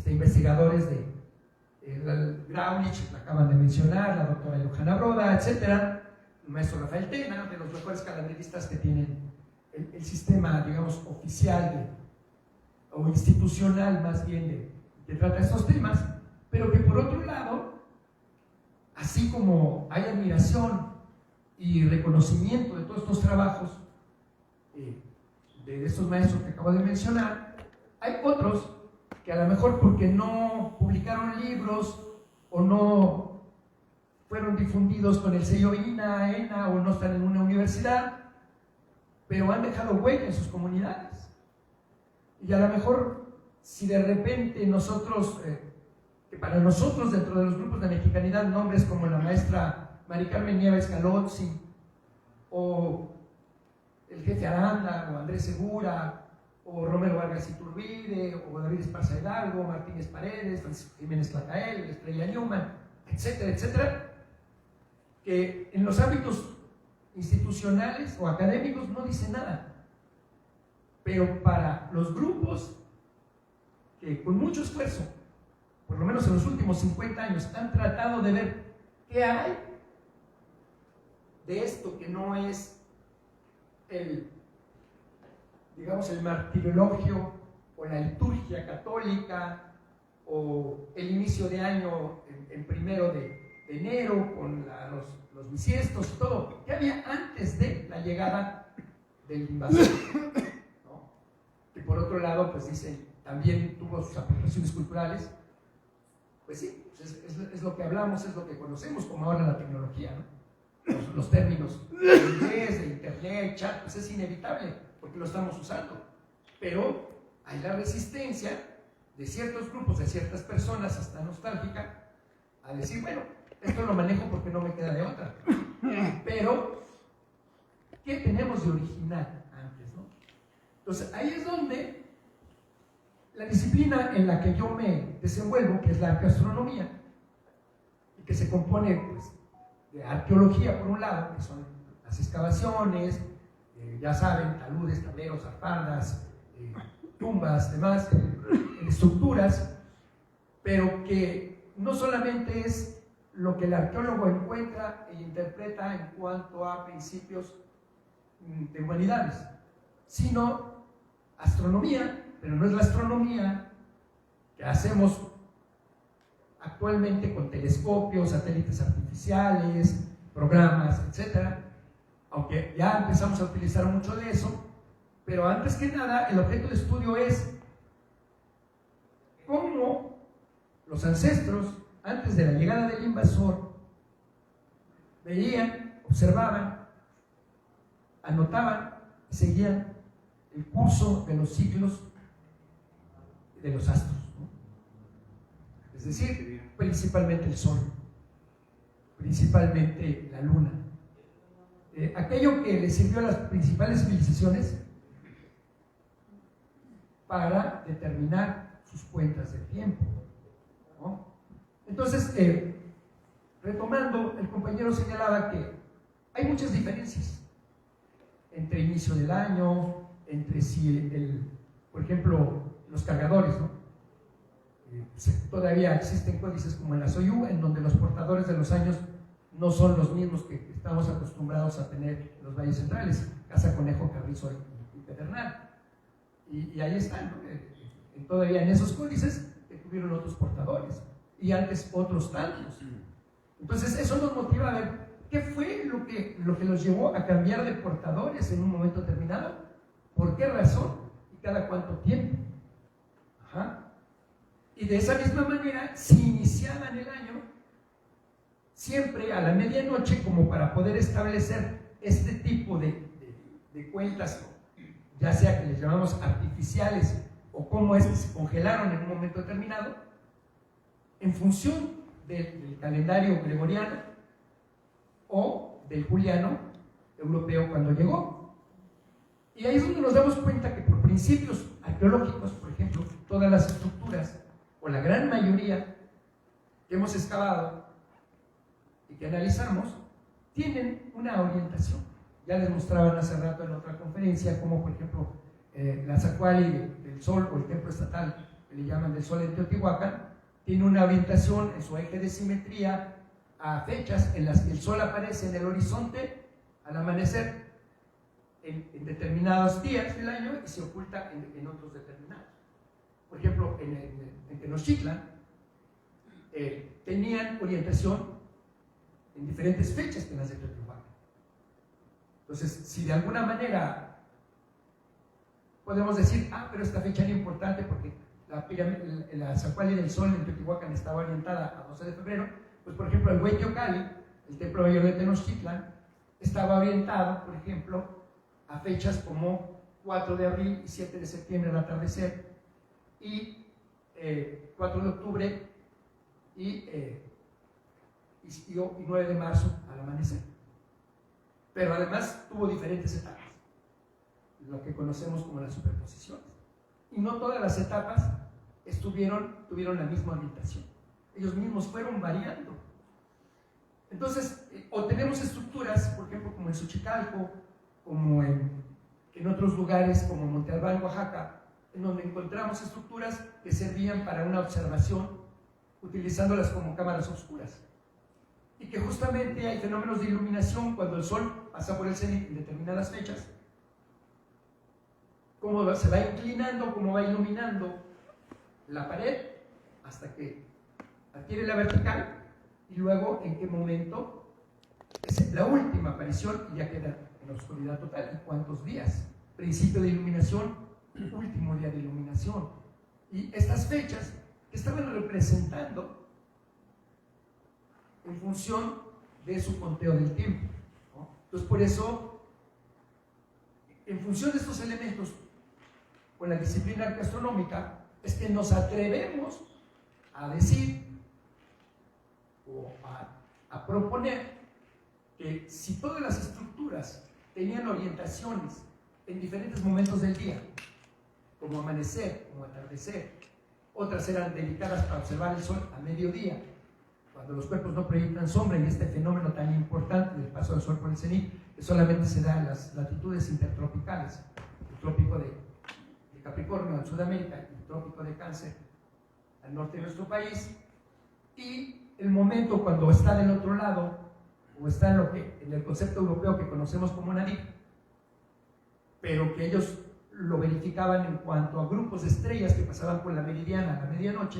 investigadores de Graulich, que acaban de mencionar, la doctora Johanna Broda, etc. El maestro Rafael Tena, de los mejores calendaristas que tienen el sistema, digamos, oficial o institucional, más bien, que trata estos temas, pero que por otro lado, así como hay admiración y reconocimiento de todos estos trabajos de estos maestros que acabo de mencionar, hay otros que a lo mejor porque no publicaron libros o no fueron difundidos con el sello INA, ENA o no están en una universidad, pero han dejado huella en sus comunidades. Y a lo mejor si de repente nosotros, que para nosotros dentro de los grupos de mexicanidad, nombres como la maestra Mari Carmen Nieves Calozzi o el jefe Aranda o Andrés Segura o Romero Vargas Iturbide o David Esparza Hidalgo, Martínez Paredes, Francisco Jiménez Tlacael, Estrella Newman, etcétera, etcétera, que en los ámbitos institucionales o académicos no dicen nada, pero para los grupos que con mucho esfuerzo, por lo menos en los últimos 50 años, han tratado de ver qué hay de esto que no es el martirologio o la liturgia católica o el inicio de año en 1 de enero con los bisiestos y todo, que había antes de la llegada del invasor, ¿no? Que por otro lado, pues dicen, también tuvo sus aportaciones culturales. Pues sí, es lo que hablamos, es lo que conocemos como ahora la tecnología, ¿no? Los términos de inglés, de internet, chat, pues es inevitable porque lo estamos usando, pero hay la resistencia de ciertos grupos, de ciertas personas, hasta nostálgica, a decir, bueno, esto lo manejo porque no me queda de otra, pero ¿qué tenemos de original antes, no? Entonces ahí es donde la disciplina en la que yo me desenvuelvo, que es la arqueoastronomía, y que se compone pues, de arqueología por un lado, que son las excavaciones, ya saben, taludes, tableros, alpardas, tumbas, demás, estructuras, pero que no solamente es lo que el arqueólogo encuentra e interpreta en cuanto a principios de humanidades, sino astronomía, pero no es la astronomía que hacemos actualmente con telescopios, satélites artificiales, programas, etc. Aunque ya empezamos a utilizar mucho de eso, pero antes que nada el objeto de estudio es cómo los ancestros, antes de la llegada del invasor, veían, observaban, anotaban y seguían el curso de los ciclos de los astros, ¿no? Es decir, principalmente el Sol, principalmente la Luna. Aquello que le sirvió a las principales civilizaciones para determinar sus cuentas del tiempo, ¿no? Entonces, retomando, el compañero señalaba que hay muchas diferencias entre inicio del año, entre si, por ejemplo, los cargadores, ¿no? Todavía existen códices como en la Soyú, en donde los portadores de los años no son los mismos que estamos acostumbrados a tener en los valles centrales, Casa Conejo, Carrizo y Pedernal. Y ahí están, ¿no? Todavía en esos códices que tuvieron otros portadores, y antes otros tantos. Entonces eso nos motiva a ver qué fue lo que los llevó a cambiar de portadores en un momento determinado, por qué razón y cada cuánto tiempo. Ajá. Y de esa misma manera, si iniciaban el año, siempre a la medianoche, como para poder establecer este tipo de cuentas, ya sea que les llamamos artificiales o cómo es que se congelaron en un momento determinado, en función del calendario gregoriano o del juliano europeo cuando llegó. Y ahí es donde nos damos cuenta que por principios arqueológicos, por ejemplo, todas las estructuras, o la gran mayoría que hemos excavado y que analizamos, tienen una orientación. Ya les mostraban hace rato en otra conferencia como, por ejemplo, la Zacuali del Sol, o el templo estatal que le llaman del Sol en Teotihuacán, tiene una orientación en su eje de simetría a fechas en las que el Sol aparece en el horizonte al amanecer en determinados días del año y se oculta en otros determinados. Por ejemplo, en Tenochtitlan tenían orientación en diferentes fechas que en las de Teotihuacán. Entonces, si de alguna manera podemos decir, pero esta fecha era importante porque la Zacuali del Sol en Teotihuacán estaba orientada a 12 de febrero, pues por ejemplo el Hueyteocalli, el templo mayor de Tenochtitlan, estaba orientado, por ejemplo, a fechas como 4 de abril y 7 de septiembre al atardecer, y 4 de octubre y 9 de marzo al amanecer. Pero además tuvo diferentes etapas, lo que conocemos como las superposiciones. Y no todas las etapas tuvieron la misma orientación. Ellos mismos fueron variando. Entonces, o tenemos estructuras, por ejemplo, como en Xochicalco, como en otros lugares, como Monte Albán, Oaxaca, en donde encontramos estructuras que servían para una observación, utilizándolas como cámaras oscuras. Y que justamente hay fenómenos de iluminación cuando el Sol pasa por el cenit en determinadas fechas, cómo se va inclinando, cómo va iluminando la pared hasta que adquiere la vertical, y luego en qué momento es la última aparición y ya queda en oscuridad total, y cuántos días, principio de iluminación, último día de iluminación, y estas fechas que estaban representando en función de su conteo del tiempo, ¿no? Entonces, por eso, en función de estos elementos, con la disciplina arqueoastronómica, es que nos atrevemos a decir o a proponer que si todas las estructuras tenían orientaciones en diferentes momentos del día, como amanecer, como atardecer, otras eran dedicadas para observar el Sol a mediodía, cuando los cuerpos no proyectan sombra, y este fenómeno tan importante del paso del Sol por el cenit, que solamente se da en las latitudes intertropicales, el trópico de Capricornio en Sudamérica y el trópico de Cáncer al norte de nuestro país, y el momento cuando está del otro lado, o está en el concepto europeo que conocemos como Nadib, pero que ellos lo verificaban en cuanto a grupos de estrellas que pasaban por la meridiana a la medianoche.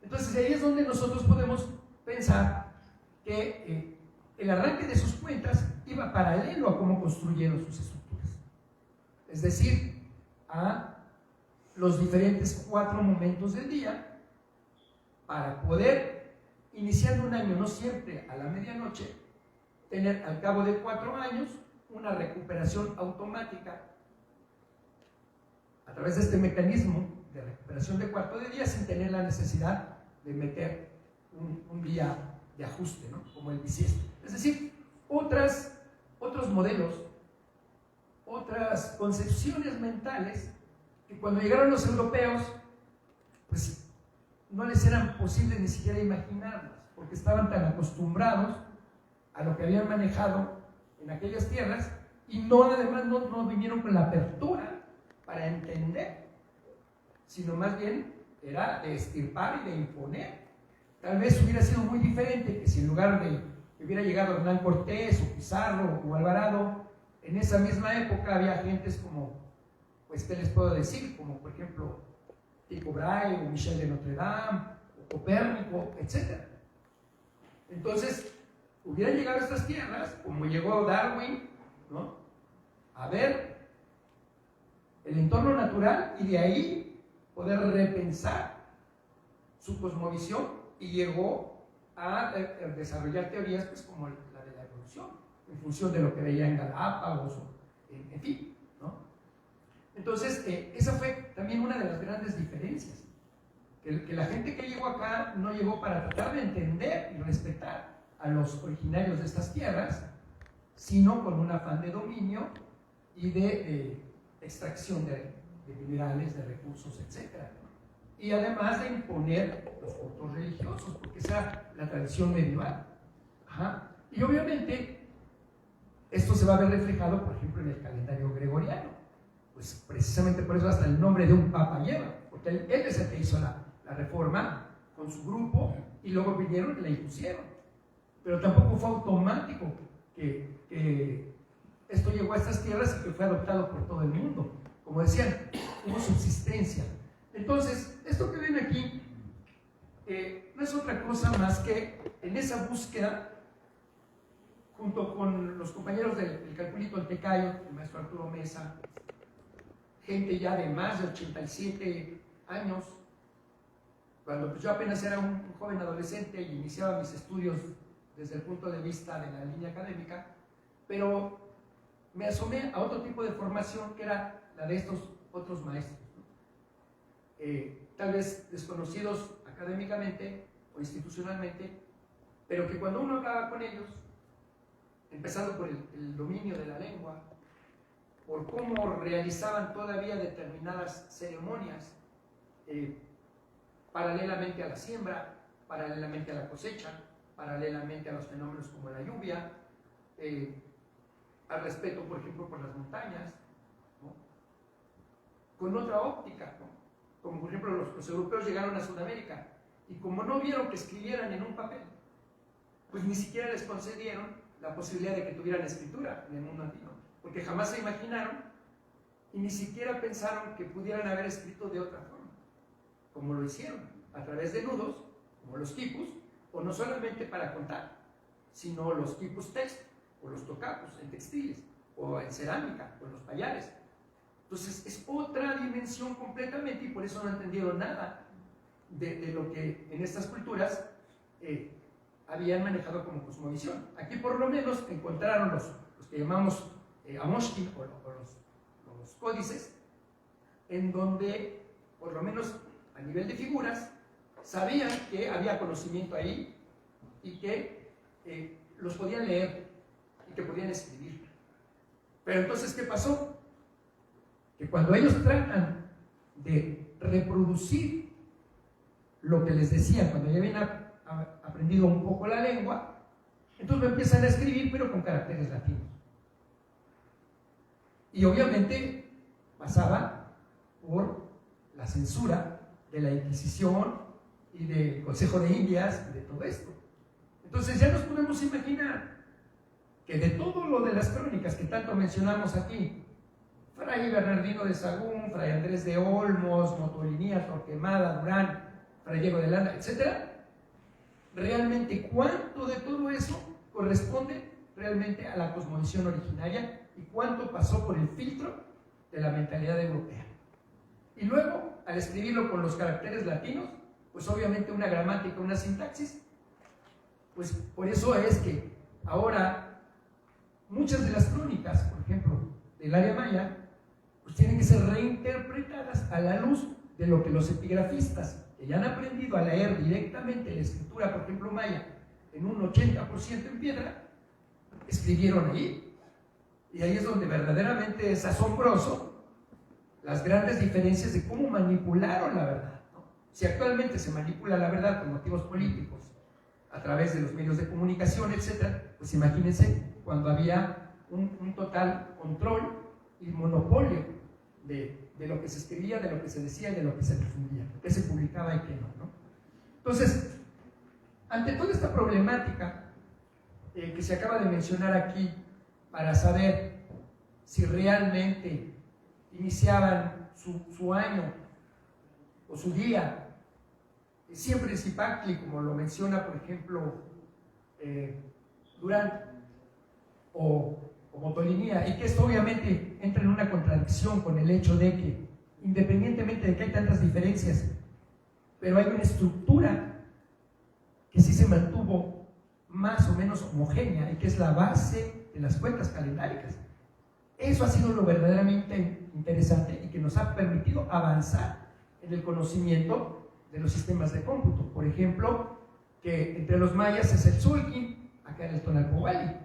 Entonces ahí es donde nosotros podemos pensar que el arranque de sus cuentas iba paralelo a cómo construyeron sus estructuras, es decir, a los diferentes 4 momentos del día, para poder, iniciando un año, no siempre a la medianoche, tener al cabo de 4 años una recuperación automática a través de este mecanismo de recuperación de cuarto de día, sin tener la necesidad de meter un día de ajuste, ¿no? Como el bisiesto. Es decir, otros modelos, otras concepciones mentales que cuando llegaron los europeos, pues no les eran posibles ni siquiera imaginarlas, porque estaban tan acostumbrados a lo que habían manejado en aquellas tierras, y además no vinieron con la apertura para entender, sino más bien era de extirpar y de imponer. Tal vez hubiera sido muy diferente que si en lugar de que hubiera llegado Hernán Cortés o Pizarro o Alvarado, en esa misma época había gentes como, pues, ¿qué les puedo decir? Como por ejemplo Tycho Brahe o Michel de Notre Dame o Copérnico, etc. Entonces hubieran llegado a estas tierras, como llegó Darwin, ¿no?, a ver el entorno natural y de ahí poder repensar su cosmovisión, y llegó a desarrollar teorías, pues, como la de la evolución, en función de lo que veía en Galápagos, en fin, ¿no? Entonces, esa fue también una de las grandes diferencias, que la gente que llegó acá no llegó para tratar de entender y respetar a los originarios de estas tierras, sino con un afán de dominio y de extracción de minerales, de recursos, etc. Y además de imponer los cultos religiosos, porque esa era la tradición medieval. Ajá. Y obviamente esto se va a ver reflejado, por ejemplo, en el calendario gregoriano. Pues precisamente por eso hasta el nombre de un papa lleva, porque él es el que hizo la reforma con su grupo, y luego vinieron y la impusieron. Pero tampoco fue automático que esto llegó a estas tierras y que fue adoptado por todo el mundo. Como decían, hubo subsistencia. Entonces, esto que ven aquí no es otra cosa más que en esa búsqueda, junto con los compañeros del Calculito Toltecayo, el maestro Arturo Mesa, gente ya de más de 87 años, cuando pues, yo apenas era un joven adolescente y iniciaba mis estudios desde el punto de vista de la línea académica, pero me asomé a otro tipo de formación que era la de estos otros maestros, ¿no? Tal vez desconocidos académicamente o institucionalmente, pero que cuando uno hablaba con ellos, empezando por el dominio de la lengua, por cómo realizaban todavía determinadas ceremonias paralelamente a la siembra, paralelamente a la cosecha, paralelamente a los fenómenos como la lluvia, al respeto, por ejemplo, por las montañas, ¿no?, con otra óptica, ¿no? Como por ejemplo los europeos llegaron a Sudamérica y como no vieron que escribieran en un papel, pues ni siquiera les concedieron la posibilidad de que tuvieran escritura en el mundo antiguo, porque jamás se imaginaron y ni siquiera pensaron que pudieran haber escrito de otra forma, como lo hicieron, a través de nudos, como los quipus, o no solamente para contar, sino los quipus texto, o los tocapos en textiles, o en cerámica, o en los payares. Entonces es otra dimensión completamente, y por eso no entendieron nada de lo que en estas culturas habían manejado como cosmovisión. Aquí por lo menos encontraron los que llamamos Amoshkin, o los códices, en donde por lo menos a nivel de figuras sabían que había conocimiento ahí y que los podían leer y que podían escribir. Pero entonces, ¿qué pasó? Que cuando ellos tratan de reproducir lo que les decían cuando ya habían aprendido un poco la lengua, entonces lo empiezan a escribir, pero con caracteres latinos. Y obviamente pasaba por la censura de la Inquisición y del Consejo de Indias y de todo esto. Entonces ya nos podemos imaginar que de todo lo de las crónicas que tanto mencionamos aquí, Fray Bernardino de Sahagún, Fray Andrés de Olmos, Motolinía, Torquemada, Durán, Fray Diego de Landa, etc., realmente cuánto de todo eso corresponde realmente a la cosmovisión originaria y cuánto pasó por el filtro de la mentalidad europea. Y luego, al escribirlo con los caracteres latinos, pues obviamente una gramática, una sintaxis, pues por eso es que ahora muchas de las crónicas, por ejemplo, del área maya, pues tienen que ser reinterpretadas a la luz de lo que los epigrafistas, que ya han aprendido a leer directamente la escritura, por ejemplo, maya, en un 80% en piedra, escribieron ahí. Y ahí es donde verdaderamente es asombroso las grandes diferencias de cómo manipularon la verdad, ¿no? Si actualmente se manipula la verdad por motivos políticos, a través de los medios de comunicación, etc., pues imagínense cuando había un total control y monopolio de lo que se escribía, de lo que se decía y de lo que se difundía, qué se publicaba y qué no, ¿no? Entonces, ante toda esta problemática que se acaba de mencionar aquí, para saber si realmente iniciaban su año o su día, siempre en Zipactli, como lo menciona, por ejemplo, Durán o Motolinía, y que esto obviamente entra en una contradicción con el hecho de que, independientemente de que hay tantas diferencias, pero hay una estructura que sí se mantuvo más o menos homogénea y que es la base de las cuentas calendáricas. Eso ha sido lo verdaderamente interesante y que nos ha permitido avanzar en el conocimiento de los sistemas de cómputo. Por ejemplo, que entre los mayas es el Tzolk'in, acá en el Tonalpohualli,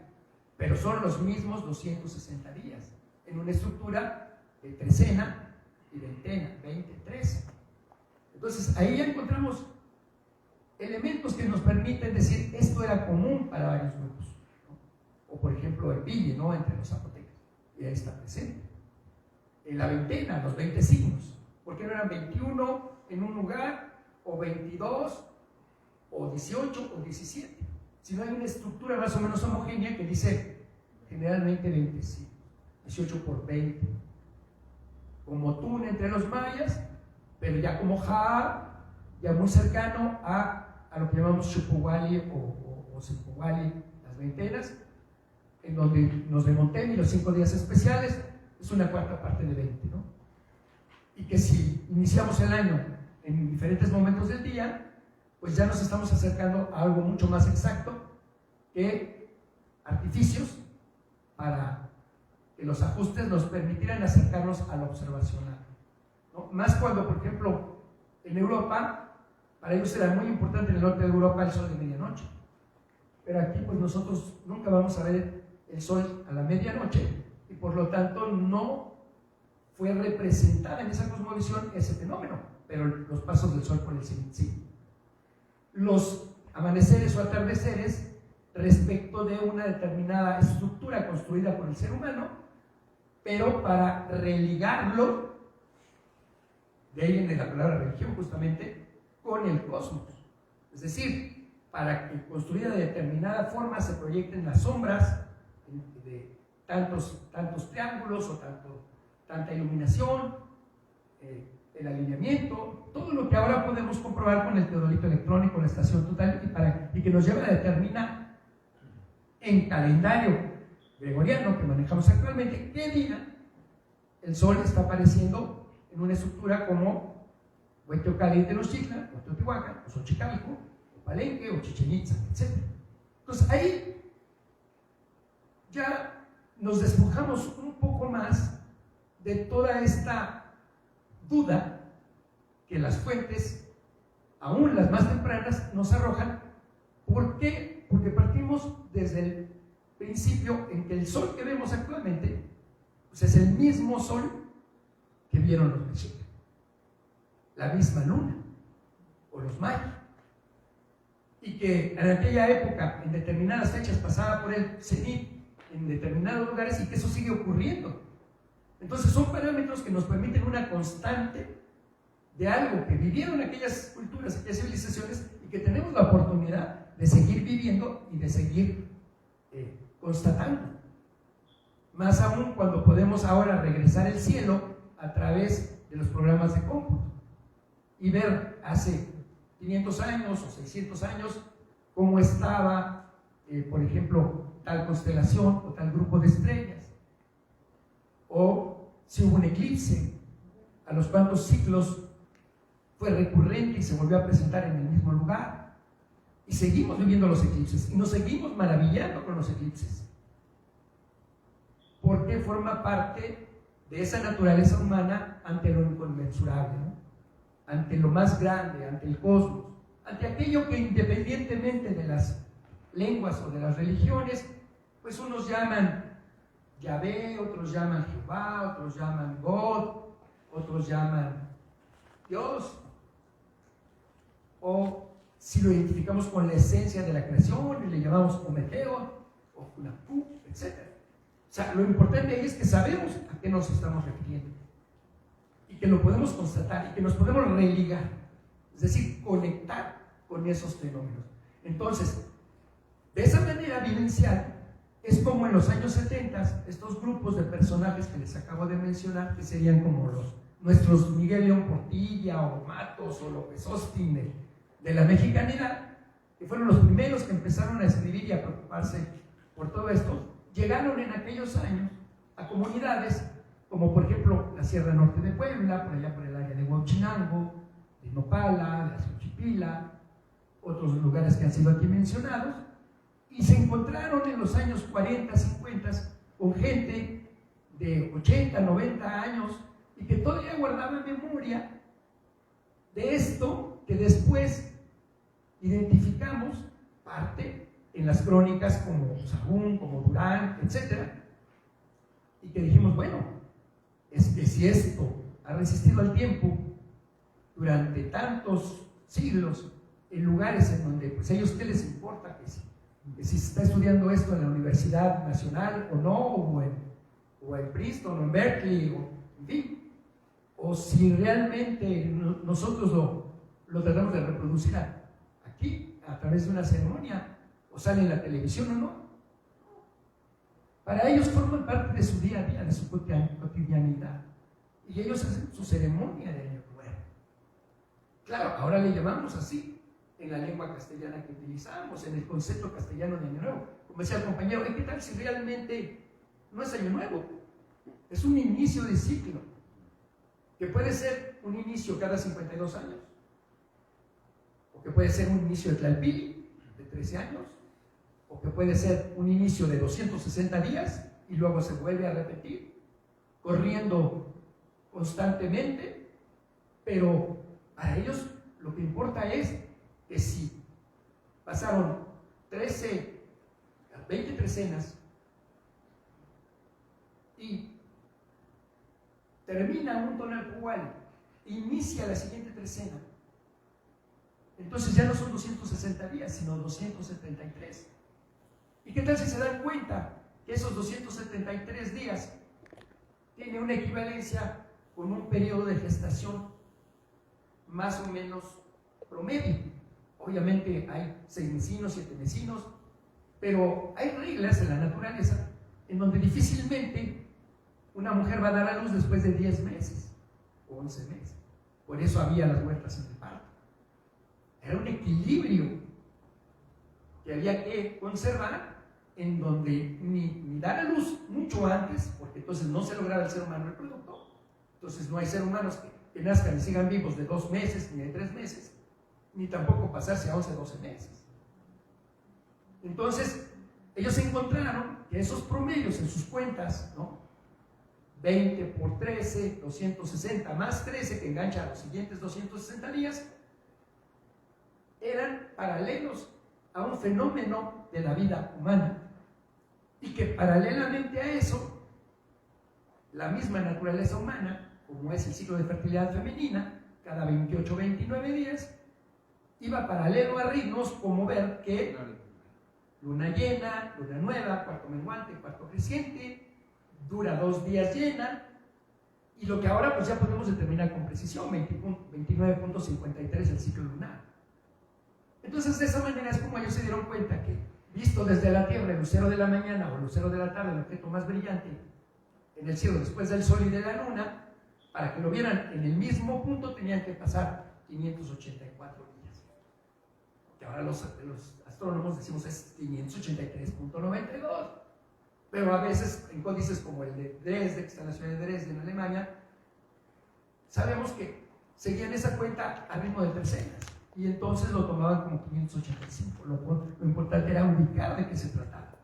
pero son los mismos 260 días, en una estructura de trecena y veintena, 23. Entonces, ahí ya encontramos elementos que nos permiten decir esto era común para varios grupos, ¿no? O por ejemplo el pille, ¿no?, entre los zapotecas, y ahí está presente. En la veintena, los 20 signos, ¿por qué no eran 21 en un lugar, o 22, o 18, o 17? Si no hay una estructura más o menos homogénea que dice generalmente 20 signos, 18 por 20, como Tun entre los mayas, pero ya como Ja, ya muy cercano a lo que llamamos Chupuhuali o Zipuhuali, las veintenas, en donde nos remonten y los 5 días especiales es una cuarta parte de 20, ¿no? Y que si iniciamos el año en diferentes momentos del día, pues ya nos estamos acercando a algo mucho más exacto que artificios para que los ajustes nos permitieran acercarnos a lo observacional, ¿no? Más cuando, por ejemplo, en Europa, para ellos era muy importante en el norte de Europa el sol de medianoche, pero aquí pues nosotros nunca vamos a ver el sol a la medianoche y por lo tanto no fue representada en esa cosmovisión ese fenómeno, pero los pasos del sol por el cenit sí. Los amaneceres o atardeceres respecto de una determinada estructura construida por el ser humano, pero para religarlo, de ahí viene la palabra religión justamente, con el cosmos. Es decir, para que construida de determinada forma se proyecten las sombras de tantos triángulos o tanta iluminación, el alineamiento, todo lo que ahora podemos comprobar con el teodolito electrónico, la estación total, y que nos lleva a determinar en calendario gregoriano que manejamos actualmente qué día el sol está apareciendo en una estructura como Hueteocali de Tenochtitlan, o Teotihuacán, o Xochicalco, o Palenque, o Chichén Itzá, etc. Entonces ahí ya nos despojamos un poco más de toda esta duda que las fuentes, aún las más tempranas, nos arrojan. ¿Por qué? Porque partimos desde el principio en que el sol que vemos actualmente pues es el mismo sol que vieron los mexicas, la misma luna, o los mayas, y que en aquella época, en determinadas fechas, pasaba por el cenit en determinados lugares, y que eso sigue ocurriendo. Entonces son parámetros que nos permiten una constante de algo que vivieron aquellas culturas, aquellas civilizaciones, y que tenemos la oportunidad de seguir viviendo y de seguir constatando. Más aún cuando podemos ahora regresar al cielo a través de los programas de cómputo y ver hace 500 años o 600 años cómo estaba, por ejemplo, tal constelación o tal grupo de estrellas, o si hubo un eclipse, a los cuantos ciclos fue recurrente y se volvió a presentar en el mismo lugar. Y seguimos viviendo los eclipses y nos seguimos maravillando con los eclipses, porque forma parte de esa naturaleza humana ante lo inconmensurable, ¿no? Ante lo más grande, ante el cosmos, ante aquello que independientemente de las lenguas o de las religiones, pues unos llaman Yahvé, otros llaman Jehová, otros llaman God, otros llaman Dios, o si lo identificamos con la esencia de la creación y le llamamos Ometeo o Hunapú, etc. O sea, lo importante ahí es que sabemos a qué nos estamos refiriendo y que lo podemos constatar y que nos podemos religar, es decir, conectar con esos fenómenos. Entonces, de esa manera vivencial es como en los años 70 estos grupos de personajes que les acabo de mencionar, que serían como nuestros Miguel León Portilla o Matos o López Austin de la mexicanidad, que fueron los primeros que empezaron a escribir y a preocuparse por todo esto, llegaron en aquellos años a comunidades como por ejemplo la Sierra Norte de Puebla, por allá por el área de Huachinango, de Nopala, de Azuchipila, otros lugares que han sido aquí mencionados, y se encontraron en los años 40, 50 con gente de 80, 90 años y que todavía guardaba memoria de esto que después identificamos parte en las crónicas como Sahagún, como Durán, etc. Y que dijimos, bueno, es que si esto ha resistido al tiempo durante tantos siglos en lugares en donde pues ellos qué les importa que si se está estudiando esto en la Universidad Nacional o no, o en Princeton o en Berkeley, o en fin, o si realmente nosotros lo tratamos de reproducir aquí a través de una ceremonia o sale en la televisión o no. Para ellos forman parte de su día a día, de su cotidianidad, y ellos hacen su ceremonia de Año Nuevo. Claro, ahora le llamamos así en la lengua castellana que utilizamos, en el concepto castellano de Año Nuevo. Como decía el compañero, ¿qué tal si realmente no es Año Nuevo? Es un inicio de ciclo, que puede ser un inicio cada 52 años, o que puede ser un inicio de Tlalpili, de 13 años, o que puede ser un inicio de 260 días y luego se vuelve a repetir, corriendo constantemente, pero para ellos lo que importa es que si pasaron 20 trecenas y termina un tonal cual, inicia la siguiente trecena, entonces ya no son 260 días, sino 273. ¿Y qué tal si se dan cuenta que esos 273 días tiene una equivalencia con un periodo de gestación más o menos promedio? Obviamente hay 6 mesinos, 7 mesinos, pero hay reglas en la naturaleza en donde difícilmente una mujer va a dar a luz después de 10 meses o 11 meses. Por eso había las muertas en el parto. Era un equilibrio que había que conservar, en donde ni dar a luz mucho antes, porque entonces no se lograba el ser humano reproductor. Entonces no hay seres humanos que nazcan y sigan vivos de 2 meses ni de 3 meses, ni tampoco pasarse a 11, 12 meses. Entonces, ellos encontraron que esos promedios en sus cuentas, ¿no? 20 por 13, 260 más 13, que engancha a los siguientes 260 días, eran paralelos a un fenómeno de la vida humana. Y que paralelamente a eso, la misma naturaleza humana, como es el ciclo de fertilidad femenina, cada 28 o 29 días, iba paralelo a ritmos como ver que luna llena, luna nueva, cuarto menguante, cuarto creciente, dura 2 días llena, y lo que ahora pues ya podemos determinar con precisión, 29.53 el ciclo lunar. Entonces de esa manera es como ellos se dieron cuenta que, visto desde la Tierra, el lucero de la mañana o el lucero de la tarde, el objeto más brillante en el cielo después del Sol y de la Luna, para que lo vieran en el mismo punto tenían que pasar 584 días. Que ahora los astrónomos decimos es 583.92. Pero a veces en códices como el de Dresde, que está en la ciudad de Dresde, en Alemania, sabemos que seguían esa cuenta al ritmo de tercenas. Y entonces lo tomaban como 585. Lo importante era ubicar de qué se trataba.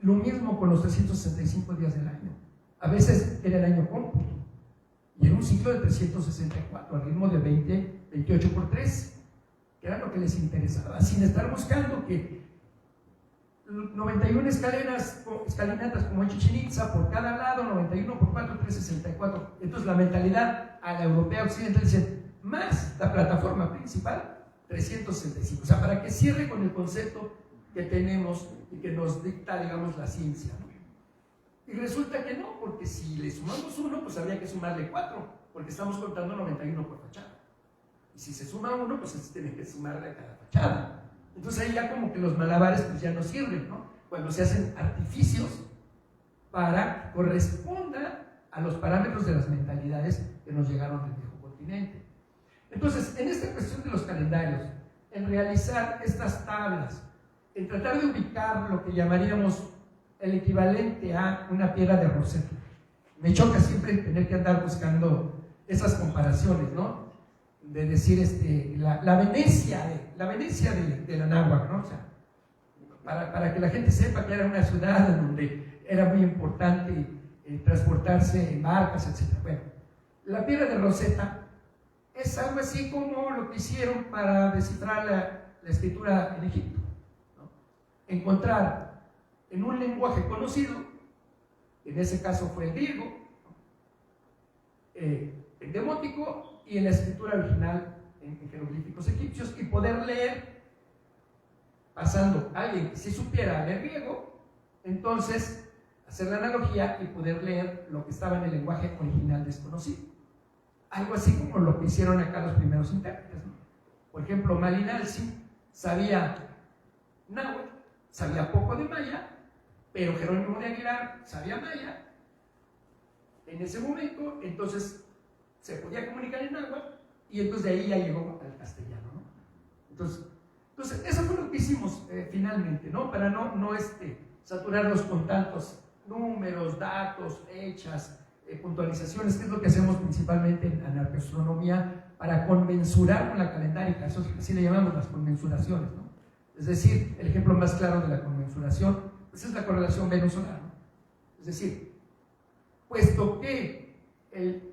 Lo mismo con los 365 días del año. A veces era el año cómputo. Y era un ciclo de 364 al ritmo de 28 por 3, que era lo que les interesaba, sin estar buscando que 91 escalinatas como en Chichén Itzá por cada lado, 91 por 4, 364. Entonces la mentalidad a la europea occidental dice, más la plataforma principal, 365. O sea, para que cierre con el concepto que tenemos y que nos dicta, digamos, la ciencia, ¿no? Y resulta que no, porque si le sumamos 1, pues habría que sumarle 4, porque estamos contando 91 por fachada. Y si se suma 1, pues se tiene que sumarle a cada fachada. Entonces ahí ya como que los malabares pues ya no sirven, ¿no? Cuando se hacen artificios para que corresponda a los parámetros de las mentalidades que nos llegaron del viejo continente. Entonces, en esta cuestión de los calendarios, en realizar estas tablas, en tratar de ubicar lo que llamaríamos el equivalente a una piedra de Rosetta. Me choca siempre tener que andar buscando esas comparaciones, ¿no? De decir, la Venecia de la Náhuac, ¿no? O sea, para que la gente sepa que era una ciudad en donde era muy importante transportarse en barcas, etc. Bueno, la piedra de Rosetta es algo así como lo que hicieron para descifrar la escritura en Egipto, ¿no? Encontrar en un lenguaje conocido, en ese caso fue el griego, el demótico y en la escritura original en jeroglíficos egipcios, y poder leer, pasando a alguien que sí supiera leer griego, entonces hacer la analogía y poder leer lo que estaba en el lenguaje original desconocido. Algo así como lo que hicieron acá los primeros intérpretes, ¿no? Por ejemplo, Malinalsi sabía náhuatl, sabía poco de maya, pero Jerónimo de Aguilar sabía maya en ese momento, entonces se podía comunicar en náhuatl y entonces de ahí ya llegó al castellano, ¿no? Entonces eso fue lo que hicimos finalmente, ¿no? Para no saturarnos con tantos números, datos, fechas, puntualizaciones, que es lo que hacemos principalmente en arqueoastronomía para conmensurar con la calendárica. Eso así le llamamos las conmensuraciones, ¿no? Es decir, el ejemplo más claro de la conmensuración pues es la correlación Venus-solar, ¿no? Es decir, puesto que el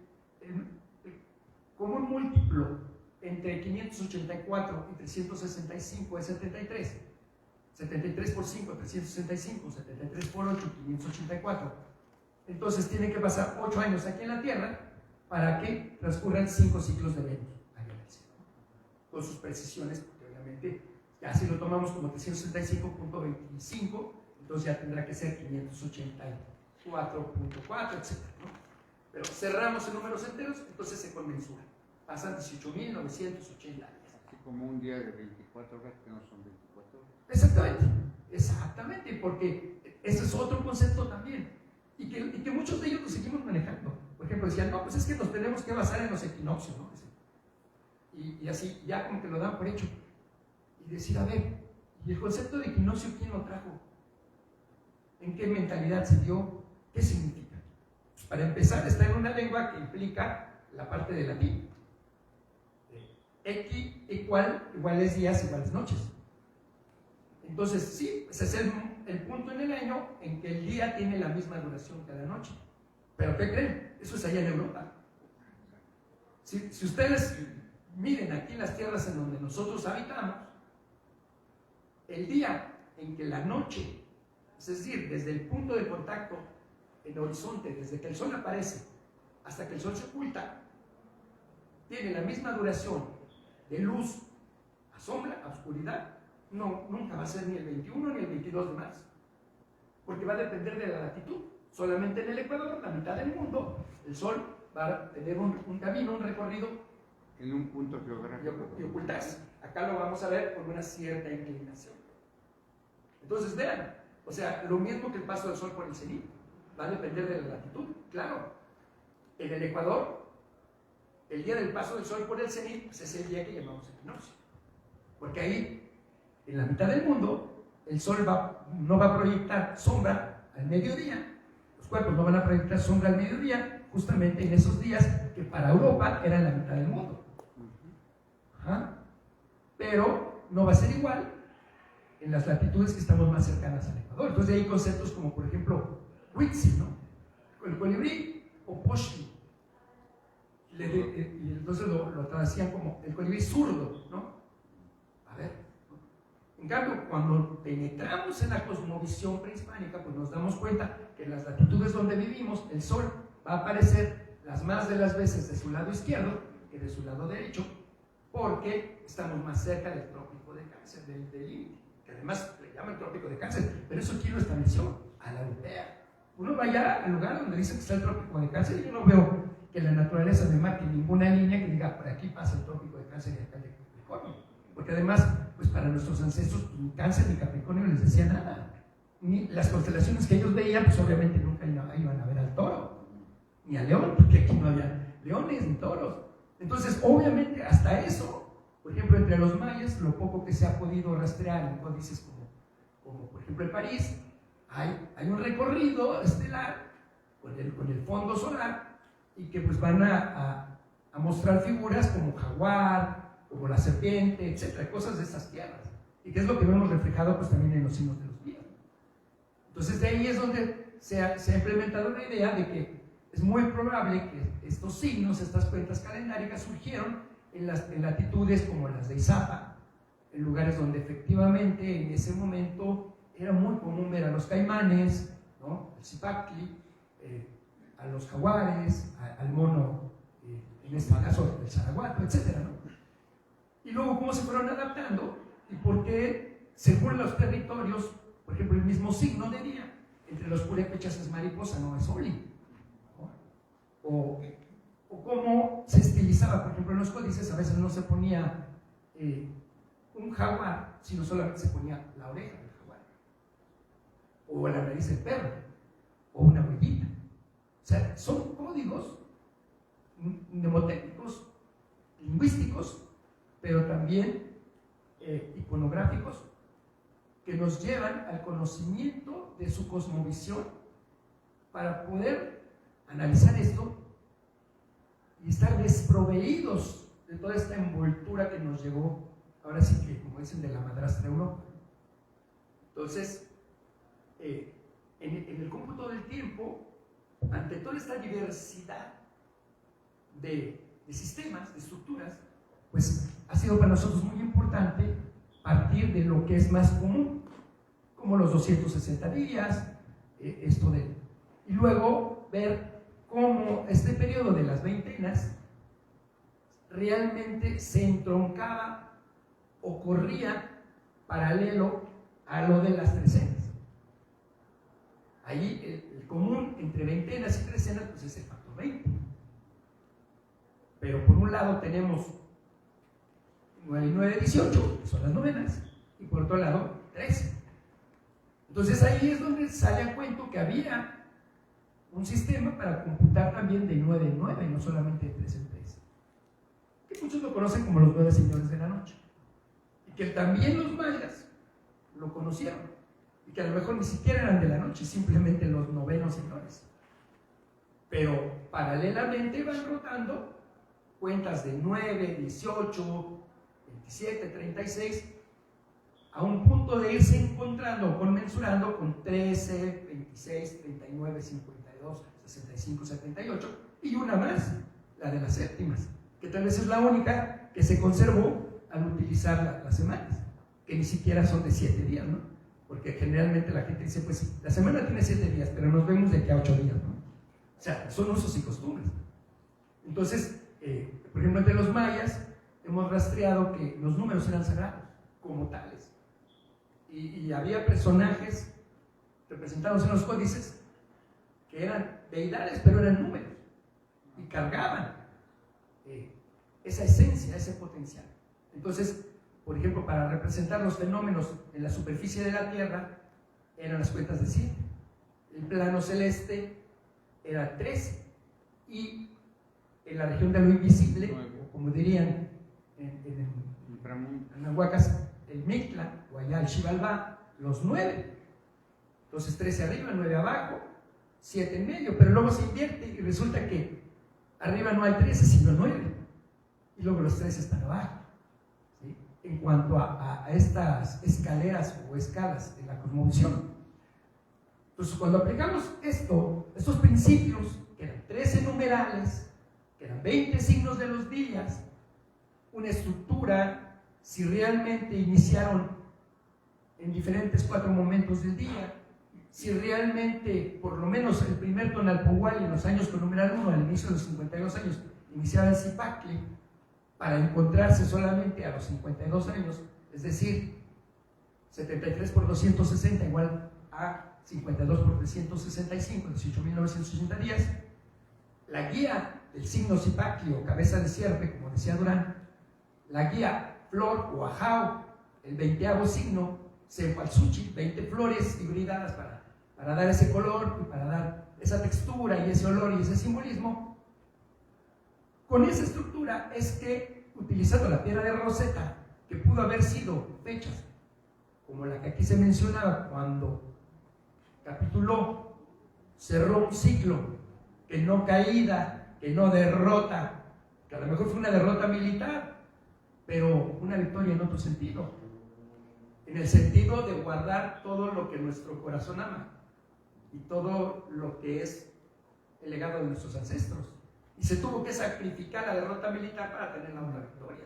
común múltiplo entre 584 y 365 es 73, 73 por 5, 365, 73 por 8, 584. Entonces tienen que pasar 8 años aquí en la Tierra para que transcurran 5 ciclos de Venus ahí en el cielo, ¿no? Con sus precisiones, porque obviamente ya si lo tomamos como 365.25, entonces ya tendrá que ser 584.4, etc., ¿no? Pero cerramos en números enteros, entonces se conmensura. Pasan 18.980 años. Así como un día de 24 horas que no son 24 horas. Exactamente, porque ese es otro concepto también. Y que muchos de ellos lo seguimos manejando. Por ejemplo, decían, no, pues es que nos tenemos que basar en los equinoccios, ¿no? Y así, ya como que lo dan por hecho. Y decir, a ver, ¿y el concepto de equinoccio quién lo trajo? ¿En qué mentalidad se dio? ¿Qué significa? Pues para empezar, está en una lengua que implica la parte de latín. Equi, iguales días, iguales noches. Entonces, sí, ese es el punto en el año en que el día tiene la misma duración que la noche. ¿Pero qué creen? Eso es allá en Europa. Si ustedes miren aquí las tierras en donde nosotros habitamos, el día en que la noche, es decir, desde el punto de contacto en el horizonte, desde que el sol aparece hasta que el sol se oculta, tiene la misma duración de luz a sombra, a oscuridad, no, nunca va a ser ni el 21 ni el 22 de marzo, porque va a depender de la latitud. Solamente en el Ecuador, la mitad del mundo, el sol va a tener un camino, un recorrido En un punto geográfico. y ocultarse. Acá lo vamos a ver con una cierta inclinación. Entonces vean, o sea, lo mismo que el paso del Sol por el cenit, va a depender de la latitud, claro. En el Ecuador, el día del paso del Sol por el cenit, pues es el día que llamamos equinoccio. Porque ahí, en la mitad del mundo, el Sol no va a proyectar sombra al mediodía, los cuerpos no van a proyectar sombra al mediodía, justamente en esos días que para Europa eran la mitad del mundo. Ajá. Pero no va a ser igual en las latitudes que estamos más cercanas al Ecuador. Entonces hay conceptos como, por ejemplo, Huitzi, ¿no? El colibrí o Poshli. Y entonces lo traducían como el colibrí zurdo, ¿no? A ver. En cambio, cuando penetramos en la cosmovisión prehispánica, pues nos damos cuenta que en las latitudes donde vivimos, el Sol va a aparecer las más de las veces de su lado izquierdo que de su lado derecho, porque estamos más cerca del trópico de Cáncer, del límite, que además le llaman trópico de Cáncer, pero eso quién lo estableció, a la europea. Uno va allá al lugar donde dice que está el trópico de Cáncer y yo no veo que la naturaleza me marque ninguna línea que diga por aquí pasa el trópico de Cáncer y acá el Capricornio, porque además, pues para nuestros ancestros, ni Cáncer ni Capricornio les decía nada, ni las constelaciones que ellos veían, pues obviamente nunca iban a ver al toro, ni al león, porque aquí no había leones ni toros. Entonces, obviamente, hasta eso, por ejemplo, entre los mayas, lo poco que se ha podido rastrear en códices como por ejemplo en París, hay un recorrido estelar con el fondo solar y que pues van a mostrar figuras como jaguar, como la serpiente, etcétera, cosas de estas tierras. Y que es lo que vemos reflejado pues también en los signos de los días. Entonces, de ahí es donde se ha implementado la idea de que es muy probable que estos signos, estas cuentas calendáricas surgieron en latitudes como las de Izapa, en lugares donde efectivamente en ese momento era muy común ver a los caimanes, ¿no? El cipactli, a los jaguares, al mono, en este caso el zaraguato, etc., ¿no? Y luego cómo se fueron adaptando y por qué, según los territorios, por ejemplo, el mismo signo de día, entre los purépechas es mariposa, no es oli. O cómo se estilizaba, por ejemplo, en los códices a veces no se ponía un jaguar, sino solamente se ponía la oreja del jaguar, o la nariz del perro, o una huellita. O sea, son códigos mnemotécnicos, lingüísticos, pero también iconográficos, que nos llevan al conocimiento de su cosmovisión para poder analizar esto y estar desproveídos de toda esta envoltura que nos llegó, ahora sí que, como dicen, de la madrastra Europa. Entonces, en el cómputo del tiempo, ante toda esta diversidad de sistemas, de estructuras, pues ha sido para nosotros muy importante partir de lo que es más común, como los 260 días, y luego ver cómo este periodo de las veintenas realmente se entroncaba o corría paralelo a lo de las trecenas. Ahí el común entre veintenas y trecenas pues es el factor 20. Pero por un lado tenemos 9 y 9, 18, que son las novenas, y por otro lado 13. Entonces ahí es donde sale a cuento que había un sistema para computar también de 9 en 9, no solamente de 3 en 3. Que muchos lo conocen como los 9 señores de la noche. Y que también los mayas lo conocieron. Y que a lo mejor ni siquiera eran de la noche, simplemente los novenos señores. Pero paralelamente van rotando cuentas de 9, 18, 27, 36, a un punto de irse encontrando o conmensurando con 13, 26, 39, 52, 65, 78 y una más, la de las séptimas, que tal vez es la única que se conservó al utilizar las semanas, que ni siquiera son de 7 días, ¿no? Porque generalmente la gente dice, pues la semana tiene 7 días, pero nos vemos de aquí a 8 días, ¿no? O sea, son usos y costumbres. Entonces, por ejemplo, entre los mayas hemos rastreado que los números eran sagrados, como tales. Y había personajes representados en los códices que eran deidades, pero eran números. y cargaban esa esencia, ese potencial. Entonces, por ejemplo, para representar los fenómenos en la superficie de la Tierra, eran las cuentas de 7. El plano celeste era 13. Y en la región de lo invisible, o como dirían en Anahuacas, el Mictla, o allá el Xibalbá, los 9. Entonces 13 arriba, 9 abajo, 7 en medio, pero luego se invierte y resulta que arriba no hay 13, sino 9. Y luego los 13 están abajo. ¿Sí? En cuanto a estas escaleras o escalas de la cosmovisión. Entonces, cuando aplicamos estos principios, que eran 13 numerales, que eran 20 signos de los días, una estructura, si realmente iniciaron en diferentes 4 momentos del día, si realmente, por lo menos el primer Tonalpohualli en los años con numeral 1, al inicio de los 52 años, iniciaba en Zipaquli, para encontrarse solamente a los 52 años, es decir, 73 por 260 igual a 52 por 365, 18.980 días. La guía del signo Zipaquli o cabeza de sierpe, como decía Durán, la guía flor o ajao, el 20º signo, Cempalzuchi, 20 flores hibridadas para dar ese color y para dar esa textura y ese olor y ese simbolismo. Con esa estructura es que, utilizando la piedra de Rosetta, que pudo haber sido fechas como la que aquí se mencionaba, cuando capituló, cerró un ciclo, que no caída, que no derrota, que a lo mejor fue una derrota militar, pero una victoria en otro sentido, en el sentido de guardar todo lo que nuestro corazón ama y todo lo que es el legado de nuestros ancestros. Y se tuvo que sacrificar la derrota militar para tener la otra victoria.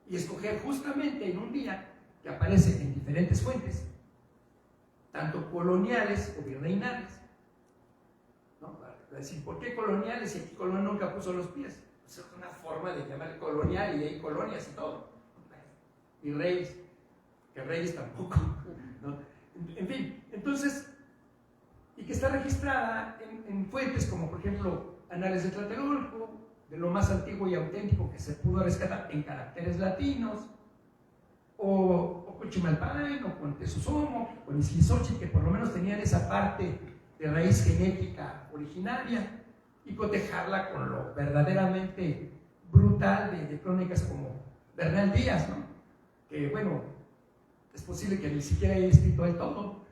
Y escoger justamente en un día que aparece en diferentes fuentes, tanto coloniales o virreinales, ¿no? Para decir, ¿por qué coloniales si aquí Colón nunca puso los pies? Pues es una forma de llamar colonial y hay colonias y todo. Y reyes, que reyes tampoco, ¿no? En fin, entonces, y que está registrada en fuentes como, por ejemplo, Anales de Tlatelolco, de lo más antiguo y auténtico que se pudo rescatar en caracteres latinos, o con Chimalpain, o con Tezosomo, o con Izquizochitl, que por lo menos tenían esa parte de raíz genética originaria, y cotejarla con lo verdaderamente brutal de crónicas como Bernal Díaz, ¿no? Que bueno, es posible que ni siquiera haya escrito el todo.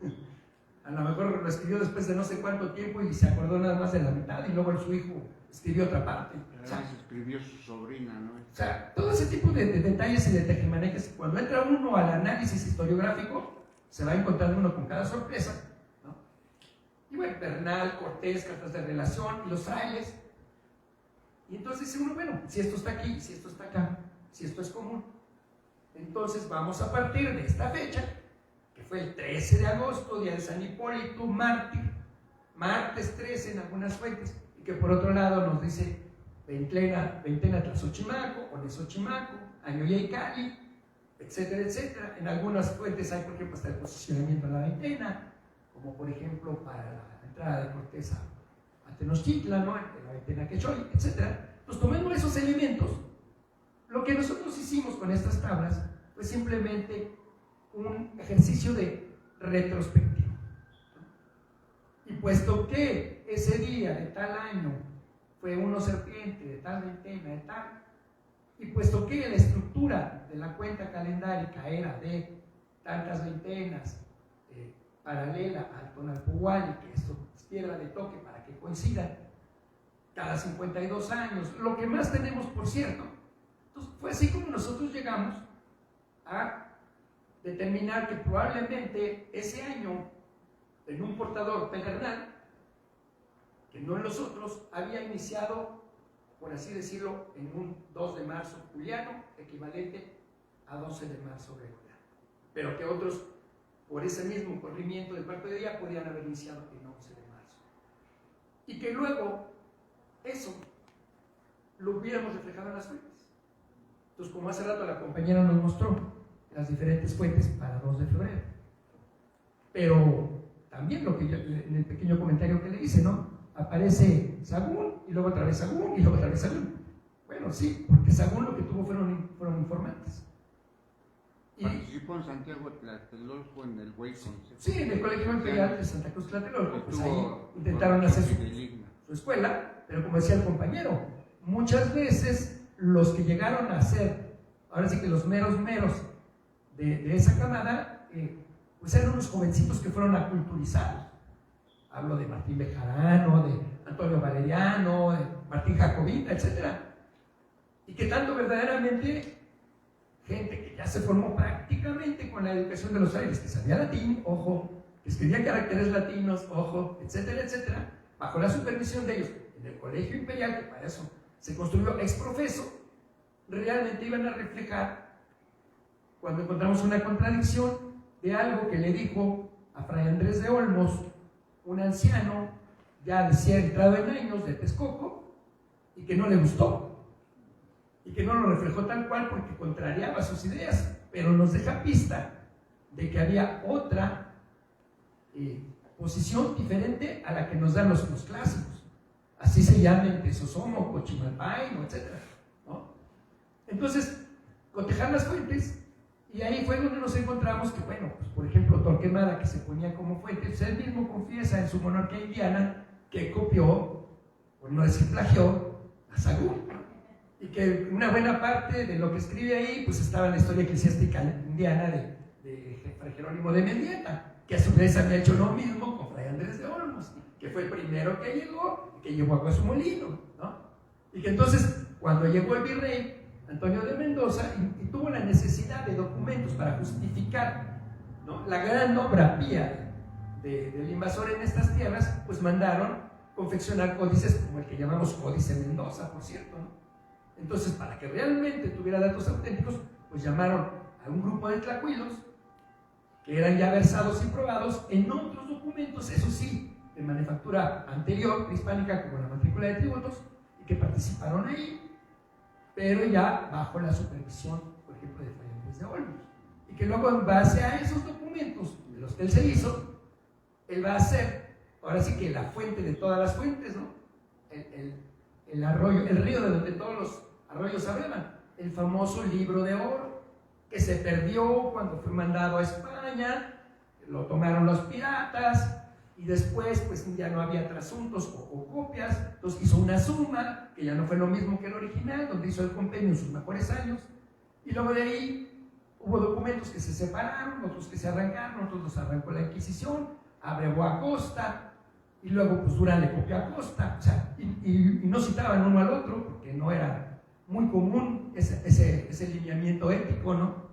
A lo mejor lo escribió después de no sé cuánto tiempo y se acordó nada más de la mitad, y luego su hijo escribió otra parte. O sea, escribió su sobrina, ¿no? O sea, todo ese tipo de detalles y de tejimanejes, cuando entra uno al análisis historiográfico, se va encontrando uno con cada sorpresa, ¿no? Y bueno, Bernal, Cortés, cartas de relación y los frailes. Y entonces dice uno, bueno, si esto está aquí, si esto está acá, si esto es común, entonces vamos a partir de esta fecha, que fue el 13 de agosto, día de San Hipólito, mártir, martes 13 en algunas fuentes, y que por otro lado nos dice veintena Tlazochimaco, o Nezochimaco, año Cali, etcétera, etcétera. En algunas fuentes hay, por ejemplo, hasta el posicionamiento de la veintena, como por ejemplo para la entrada de Cortés a Tenochtitlan, ¿no? La veintena Quecholi, etcétera. Entonces, tomando esos elementos, lo que nosotros hicimos con estas tablas fue simplemente un ejercicio de retrospectiva. Y puesto que ese día de tal año fue uno serpiente, de tal veintena, de tal, y puesto que la estructura de la cuenta calendárica era de tantas veintenas, paralela al Tonalpohualli, que esto es piedra de toque para que coincidan, cada 52 años, lo que más tenemos, por cierto. Entonces fue así como nosotros llegamos a determinar que probablemente ese año, en un portador pedernal, que no en los otros, había iniciado, por así decirlo, en un 2 de marzo juliano, equivalente a 12 de marzo regular, pero que otros, por ese mismo corrimiento del cuarto de día, podían haber iniciado en 11 de marzo. Y que luego eso lo hubiéramos reflejado en las fuentes. Entonces, como hace rato la compañera nos mostró, las diferentes fuentes para 2 de febrero. Pero también lo que yo, en el pequeño comentario que le hice, ¿no? A aparece Sagún, y luego otra vez Sagún, y luego otra vez Sagún. Bueno, sí, porque Sagún lo que tuvo fueron informantes. Y, participó en Santiago Tlatelolco en el Huayco. sí, en el Colegio Imperial de Santa Cruz Tlatelolco, pues ahí intentaron hacer su escuela, pero como decía el compañero, muchas veces los que llegaron a ser, ahora sí que los meros de esa camada, pues eran unos jovencitos que fueron aculturizados. Hablo de Martín Bejarano, de Antonio Valeriano, de Martín Jacobita, etc. Y que tanto verdaderamente gente que ya se formó prácticamente con la educación de los aires, que sabía latín, ojo, que escribía caracteres latinos, ojo, etcétera, etcétera, bajo la supervisión de ellos, en el Colegio Imperial, que para eso se construyó ex profeso, realmente iban a reflejar, cuando encontramos una contradicción de algo que le dijo a Fray Andrés de Olmos, un anciano ya decía entrado en años de Texcoco, y que no le gustó, y que no lo reflejó tal cual porque contrariaba sus ideas, pero nos deja pista de que había otra posición diferente a la que nos dan los clásicos. Así se llaman Tesosomo, Cochimalpaino, etc. ¿no? Entonces, cotejar las fuentes, y ahí fue donde nos encontramos que, bueno, pues, por ejemplo, Torquemada, que se ponía como fuente, pues él mismo confiesa en su monarquía indiana que copió, por no decir plagió, a Sagún. Y que una buena parte de lo que escribe ahí, pues estaba en la historia eclesiástica indiana de Fray Jerónimo de Mendieta, que a su vez había hecho lo mismo con Fray Andrés de Olmos, que fue el primero que llegó, que llevó agua a su molino, ¿no? Y que entonces, cuando llegó el virrey Antonio de Mendoza, y tuvo la necesidad de documentos para justificar, ¿no?, la gran obra pía del invasor en estas tierras, pues mandaron confeccionar códices como el que llamamos Códice Mendoza, por cierto, ¿no? Entonces, para que realmente tuviera datos auténticos, pues llamaron a un grupo de tlacuilos que eran ya versados y probados en otros documentos, eso sí, de manufactura anterior, prehispánica, como la matrícula de tributos, y que participaron ahí, pero ya bajo la supervisión, por ejemplo, de Fray Andrés de Olmos. Y que luego, en base a esos documentos de los que él se hizo, él va a ser, ahora sí que la fuente de todas las fuentes, ¿no? El arroyo, el río de donde todos los arroyos abrievan, el famoso Libro de Oro, que se perdió cuando fue mandado a España, lo tomaron los piratas, y después pues ya no había trasuntos o copias, entonces hizo una suma, que ya no fue lo mismo que el original, donde hizo el compendio en sus mejores años, y luego de ahí hubo documentos que se separaron, otros que se arrancaron, otros los arrancó la Inquisición, abrevó a Costa, y luego pues Durán le copió a Costa, o sea, y no citaban uno al otro, porque no era muy común ese lineamiento ético, ¿no?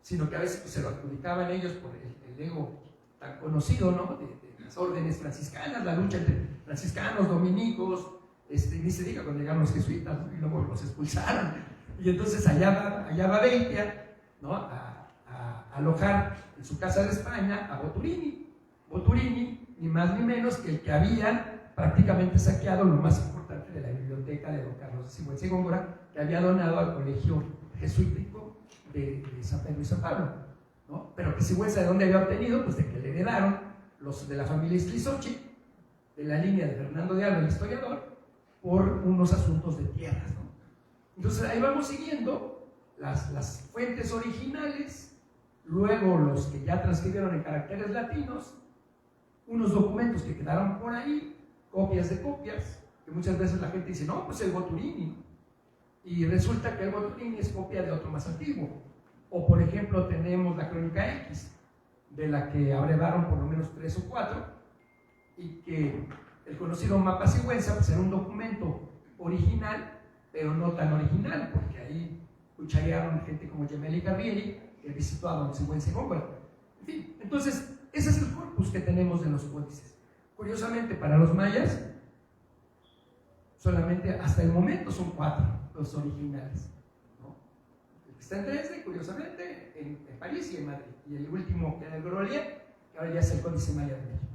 Sino que a veces pues, se lo adjudicaban ellos por el ego tan conocido, ¿no? De las órdenes franciscanas, la lucha entre franciscanos, dominicos, ni se diga cuando llegaron los jesuitas, ¿no? Y luego los expulsaron, y entonces allá va Beitia, ¿no? A alojar en su casa de España a Boturini, ni más ni menos que el que había prácticamente saqueado lo más importante de la biblioteca de don Carlos de Sigüenza y Góngora, que había donado al colegio jesuítico de San Pedro y San Pablo, ¿no? Pero que Sigüenza, ¿de dónde había obtenido? Pues de que le heredaron los de la familia Istlizochi, de la línea de Fernando de Alba, el historiador, por unos asuntos de tierras, ¿no? Entonces ahí vamos siguiendo las fuentes originales, luego los que ya transcribieron en caracteres latinos, unos documentos que quedaron por ahí, copias de copias, que muchas veces la gente dice, no, pues el Boturini, y resulta que el Boturini es copia de otro más antiguo. O por ejemplo tenemos la Crónica X, de la que abrevaron por lo menos 3 o 4, y que el conocido Mapa Sigüenza pues era un documento original, pero no tan original, porque ahí cucharearon gente como Gemelli Gabrieli, que visitó a don Sigüenza y Góngora. En fin, entonces ese es el corpus que tenemos de los códices. Curiosamente, para los mayas, solamente hasta el momento son 4 los originales, ¿no? El que está en Dresde, curiosamente, en París y en Madrid, y el último que era el Grolier, que ahora ya es el Códice Maya de México.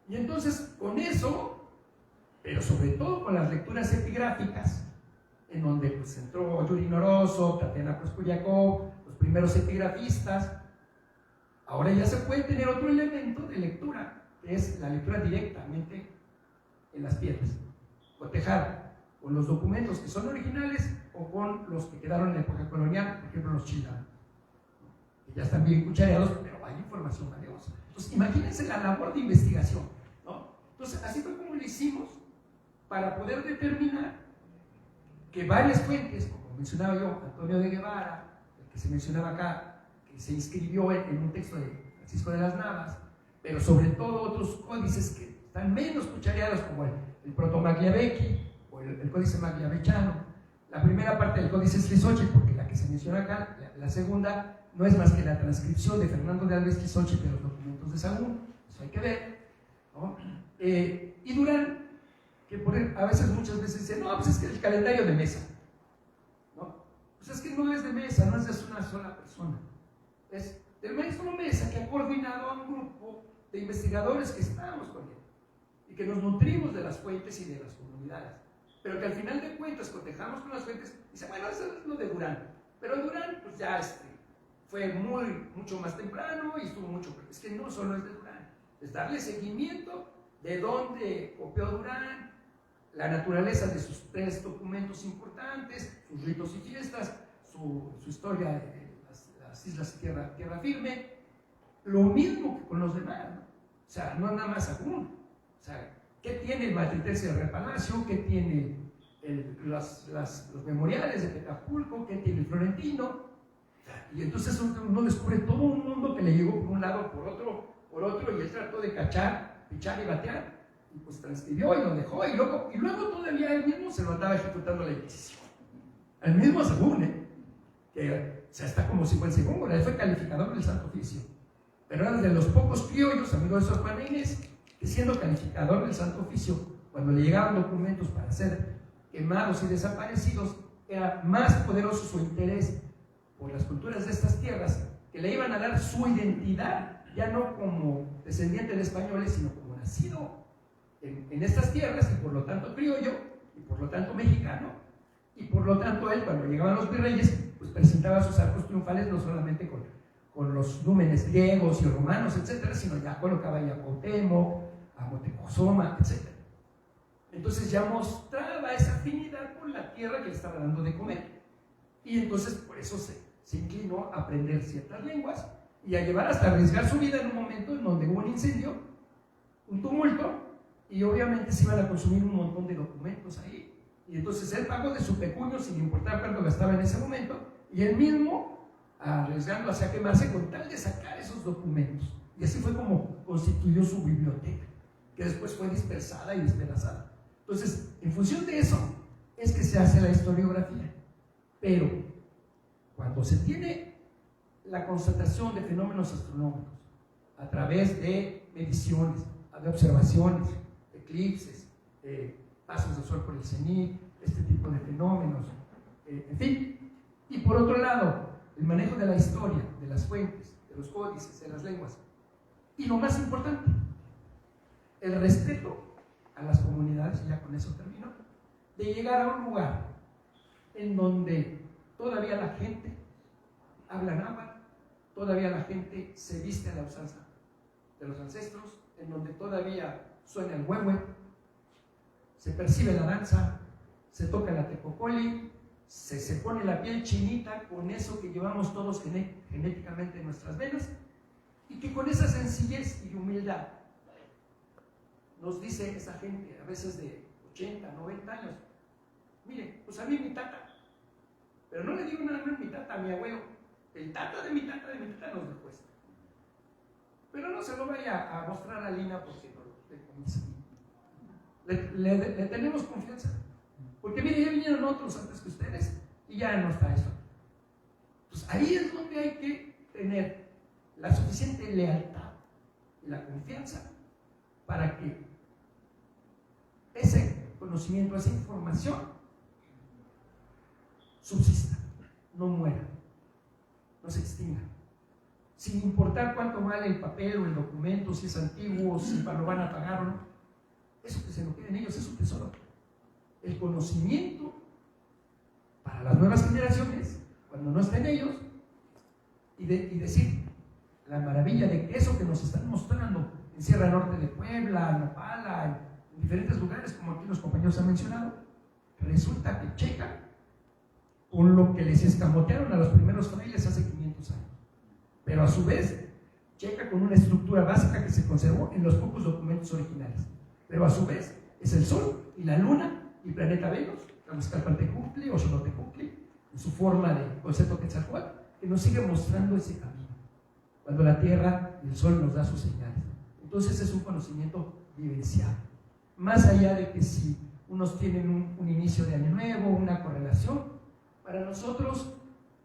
Y entonces, con eso, pero sobre todo con las lecturas epigráficas, en donde pues, entró Yuri Noroso, Tatiana Proskuyakov, los primeros epigrafistas, ahora ya se puede tener otro elemento de lectura, que es la lectura directamente en las piedras, cotejar con los documentos que son originales o con los que quedaron en la época colonial, por ejemplo los chilanos, que ya están bien cuchareados, pero hay información valiosa. Entonces, imagínense la labor de investigación, ¿no? Entonces, así fue como lo hicimos para poder determinar que varias fuentes, como mencionaba yo, Antonio de Guevara, el que se mencionaba acá, que se inscribió en un texto de Francisco de las Navas, pero sobre todo otros códices que están menos cuchareados, como el Proto-Magliavecchi o el Códice Magliavechano. La primera parte del Códice Schlissoche, porque la que se menciona acá, la segunda, no es más que la transcripción de Fernando de Alves Schlissoche de los documentos de Sahagún, eso hay que ver, ¿no? Y Durán, que a veces, muchas veces dice, no, pues es que el calendario de Mesa, ¿no? Pues es que no es de Mesa, no es de una sola persona, es del maestro Mesa, que ha coordinado a un grupo de investigadores que estamos con él y que nos nutrimos de las fuentes y de las comunidades, pero que al final de cuentas cotejamos con las fuentes y dice, bueno, eso es lo de Durán, pero Durán pues ya fue mucho más temprano y estuvo mucho, pero es que no solo es de Durán, es darle seguimiento de dónde copió Durán, la naturaleza de sus 3 documentos importantes, sus ritos y fiestas, su historia de las islas de tierra firme, lo mismo que con los demás, ¿no? O sea, no nada más Sahagún. O sea, ¿qué tiene el Matritense de Repalacio? ¿Qué tiene los memoriales de Petapulco? ¿Qué tiene el Florentino? Y entonces uno descubre todo un mundo que le llegó por un lado, por otro, y él trató de cachar, pichar y batear, y pues transcribió y lo dejó, y luego todavía él mismo se lo andaba ejecutando la Inquisición. El mismo Sahagún, que o sea, está como si fuera el segundo, él fue calificador del Santo Oficio, pero era de los pocos criollos, amigos de Sor Juana Inés, que siendo calificador del Santo Oficio, cuando le llegaban documentos para ser quemados y desaparecidos, era más poderoso su interés por las culturas de estas tierras, que le iban a dar su identidad, ya no como descendiente de españoles, sino como nacido en estas tierras, y por lo tanto criollo, y por lo tanto mexicano, y por lo tanto él, cuando llegaban los virreyes, pues presentaba sus arcos triunfales no solamente con los númenes griegos y romanos, etcétera, sino ya colocaba ya a Cuauhtémoc, a Moctezuma, etcétera. Entonces ya mostraba esa afinidad por la tierra que le estaba dando de comer. Y entonces por eso se inclinó a aprender ciertas lenguas y a llevar hasta arriesgar su vida en un momento en donde hubo un incendio, un tumulto, y obviamente se iban a consumir un montón de documentos ahí. Y entonces él pagó de su pecunio sin importar cuánto gastaba en ese momento, y él mismo arriesgando hacia quemarse con tal de sacar esos documentos. Y así fue como constituyó su biblioteca, que después fue dispersada y despedazada. Entonces, en función de eso, es que se hace la historiografía. Pero, cuando se tiene la constatación de fenómenos astronómicos a través de mediciones, de observaciones, eclipses, pasos del sol por el cenit, este tipo de fenómenos, en fin. Y por otro lado, el manejo de la historia, de las fuentes, de los códices, de las lenguas. Y lo más importante, el respeto a las comunidades, y ya con eso termino, de llegar a un lugar en donde todavía la gente habla náhuatl, todavía la gente se viste a la usanza de los ancestros, en donde todavía suena el huehue, se percibe la danza, se toca la tecopoli, se pone la piel chinita con eso que llevamos todos genéticamente en nuestras venas, y que con esa sencillez y humildad nos dice esa gente, a veces de 80, 90 años, mire, pues a mí mi tata, pero no le digo nada más mi tata a mi abuelo, el tata de mi tata nos dejó esto. Pero no se lo vaya a mostrar a Lina porque no le tenemos confianza. Porque mire, ya vinieron otros antes que ustedes y ya no está eso. Pues ahí es donde hay que tener la suficiente lealtad y la confianza para que ese conocimiento, esa información subsista, no muera, no se extinga, sin importar cuánto vale el papel o el documento, si es antiguo, si lo van a pagar o no. Eso que se lo queden ellos es su tesoro. El conocimiento para las nuevas generaciones, cuando no estén ellos, y decir la maravilla de que eso que nos están mostrando en Sierra Norte de Puebla, en Nopala, en diferentes lugares, como aquí los compañeros han mencionado, resulta que checan con lo que les escamotearon a los primeros frailes hace 500 años. Pero a su vez, checa con una estructura básica que se conservó en los pocos documentos originales. Pero a su vez, es el Sol y la Luna y planeta Venus, Tlamascalpantecutli o Xolotecutli, en su forma de concepto Quetzalcóatl, que nos sigue mostrando ese camino, cuando la Tierra y el Sol nos da sus señales. Entonces es un conocimiento vivencial. Más allá de que si unos tienen un inicio de año nuevo, una correlación, para nosotros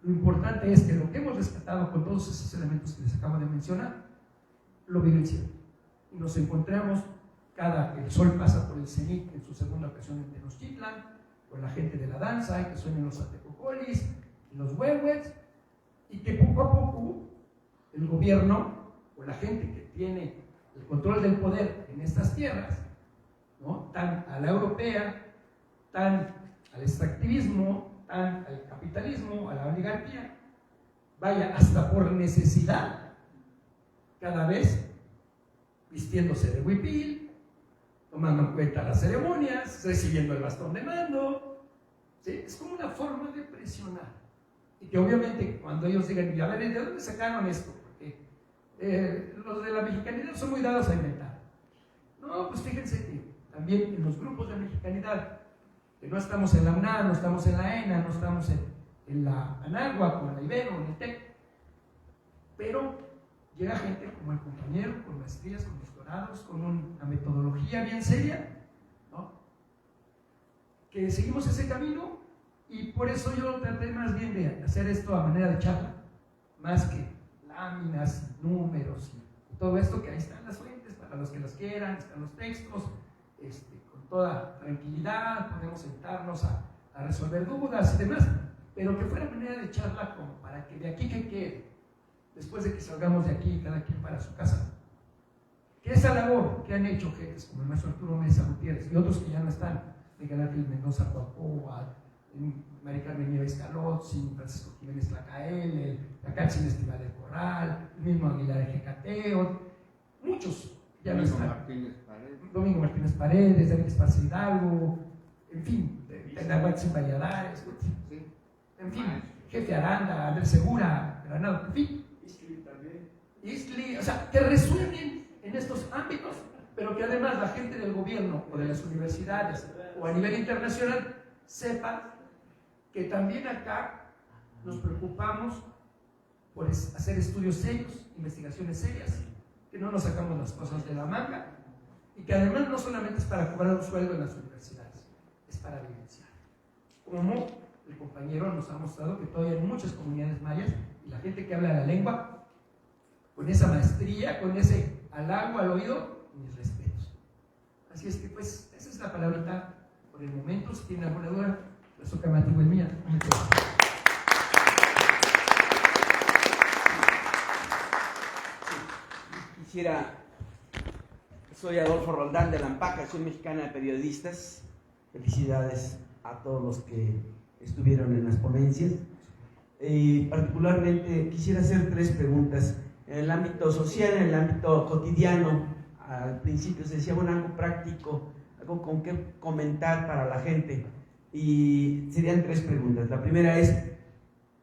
lo importante es que lo que hemos rescatado con todos esos elementos que les acabo de mencionar, lo vivenciamos. Y nos encontramos cada que el Sol pasa por el cenit en su segunda ocasión en Tenochtitlan, con la gente de la danza, que suenan los atecocolis y los huehuets, y que poco a poco el gobierno o la gente que tiene el control del poder en estas tierras, ¿no?, tan a la europea, tan al extractivismo, tan al capitalismo, a la oligarquía, vaya hasta por necesidad, cada vez vistiéndose de huipil, tomando en cuenta las ceremonias, recibiendo el bastón de mando, ¿sí? Es como una forma de presionar. Y que obviamente cuando ellos digan, a ver, ¿de dónde sacaron esto? Porque los de la mexicanidad son muy dados a inventar. No, pues fíjense que también en los grupos de mexicanidad, que no estamos en la UNAM, no estamos en la ENA, no estamos en la Anáhuac, o en la Ibero, en el TEC, pero llega gente como el compañero, con maestrías, con doctorados, con una metodología bien seria, ¿no?, que seguimos ese camino, y por eso yo traté más bien de hacer esto a manera de charla, más que láminas, números y todo esto, que ahí están las fuentes para los que las quieran, están los textos, con toda tranquilidad podemos sentarnos a resolver dudas y demás, pero que fuera manera de charla como para que de aquí que quede, después de que salgamos de aquí cada quien para su casa, que esa labor que han hecho gentes como el maestro Arturo Mesa Gutiérrez y otros que ya no están, Miguel Ángel Mendoza Coacoa, María Carmen Nieves Calotzi, Francisco Jiménez Tlacael, la Cáchina Estival del Corral, el mismo Aguilar Ejecateo, muchos ya no están. Domingo Martínez Paredes, David Esparza Hidalgo, en fin, Tenahuatzin Valladares, en fin, Jefe Aranda, Andrés Segura, Granado, en fin. Isli, o sea, que resuelven en estos ámbitos, pero que además la gente del gobierno o de las universidades o a nivel internacional sepa que también acá nos preocupamos por hacer estudios serios, investigaciones serias, que no nos sacamos las cosas de la manga, y que además no solamente es para cobrar un sueldo en las universidades, es para vivenciar. Como el compañero nos ha mostrado que todavía hay muchas comunidades mayas y la gente que habla la lengua, con esa maestría, con ese halago al oído, mis respetos. Así es que pues, esa es la palabrita por el momento. Si tienen alguna duda, les toca más el mía. Soy Adolfo Roldán de Lampaca, soy mexicana de periodistas. Felicidades a todos los que estuvieron en las ponencias. Y particularmente quisiera hacer 3 preguntas. En el ámbito social, en el ámbito cotidiano, al principio se decía, bueno, algo práctico, algo con qué comentar para la gente. Y serían 3 preguntas. La primera es,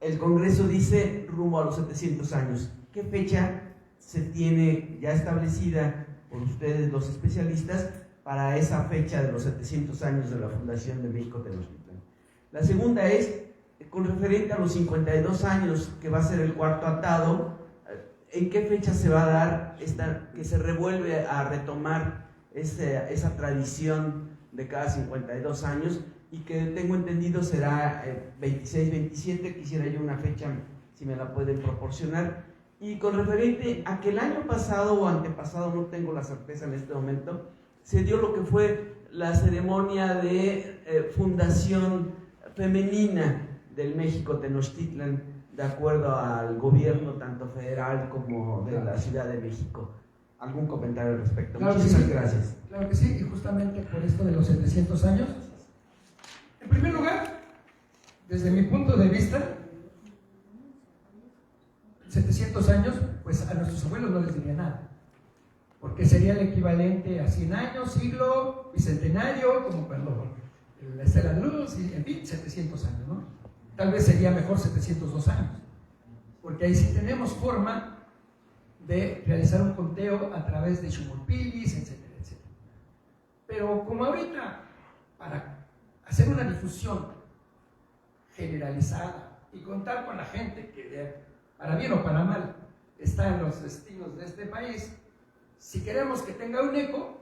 el Congreso dice rumbo a los 700 años. ¿Qué fecha se tiene ya establecida por ustedes, los especialistas, para esa fecha de los 700 años de la fundación de México Tenochtitlan? La segunda es, con referente a los 52 años que va a ser el cuarto atado, ¿en qué fecha se va a dar que se revuelve a retomar esa tradición de cada 52 años? Y que tengo entendido será 26-27, quisiera yo una fecha, si me la pueden proporcionar. Y con referente a que el año pasado o antepasado, no tengo la certeza en este momento, se dio lo que fue la ceremonia de fundación femenina del México Tenochtitlan, de acuerdo al gobierno tanto federal como de la Ciudad de México. ¿Algún comentario al respecto? Claro, muchísimas sí. Gracias. Claro que sí, y justamente por esto de los 700 años. En primer lugar, desde mi punto de vista, 700 años, pues a nuestros abuelos no les diría nada. porque sería el equivalente a 100 años, siglo, bicentenario, como cuando la estela de luz, y, en fin, 700 años, ¿no? Tal vez sería mejor 702 años, porque ahí sí tenemos forma de realizar un conteo a través de Shumulpilis, etcétera, etcétera. Pero como ahorita, para hacer una difusión generalizada y contar con la gente que, para bien o para mal, está en los destinos de este país, si queremos que tenga un eco,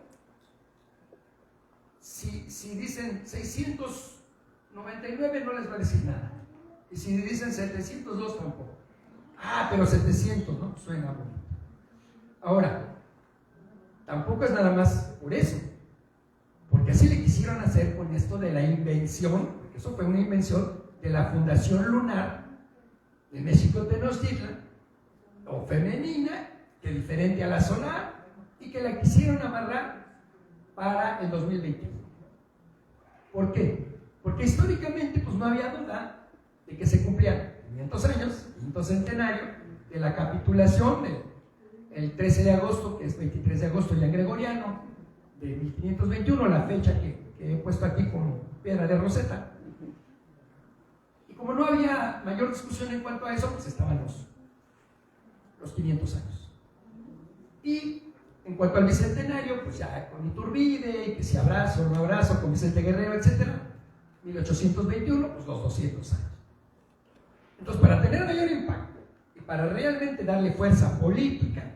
si dicen 699 no les va a decir nada, y si dicen 702 tampoco. Ah, pero 700, ¿no? Suena bonito. Ahora, tampoco es nada más por eso, porque así le quisieron hacer con esto de la invención, porque eso fue una invención de la Fundación Lunar de México Tenochtitlan, o femenina, que diferente a la solar, y que la quisieron amarrar para el 2021. ¿Por qué? Porque históricamente pues no había duda de que se cumplían 500 años, quinto centenario, de la capitulación el 13 de agosto, que es 23 de agosto ya gregoriano, de 1521, la fecha que he puesto aquí como piedra de Rosetta. Y como no había mayor discusión en cuanto a eso, pues estaban los 500 años. Y en cuanto al bicentenario, pues ya con Iturbide, y que si abrazo o no abrazo, con Vicente Guerrero, etc. 1821, pues los 200 años. Entonces, para tener mayor impacto y para realmente darle fuerza política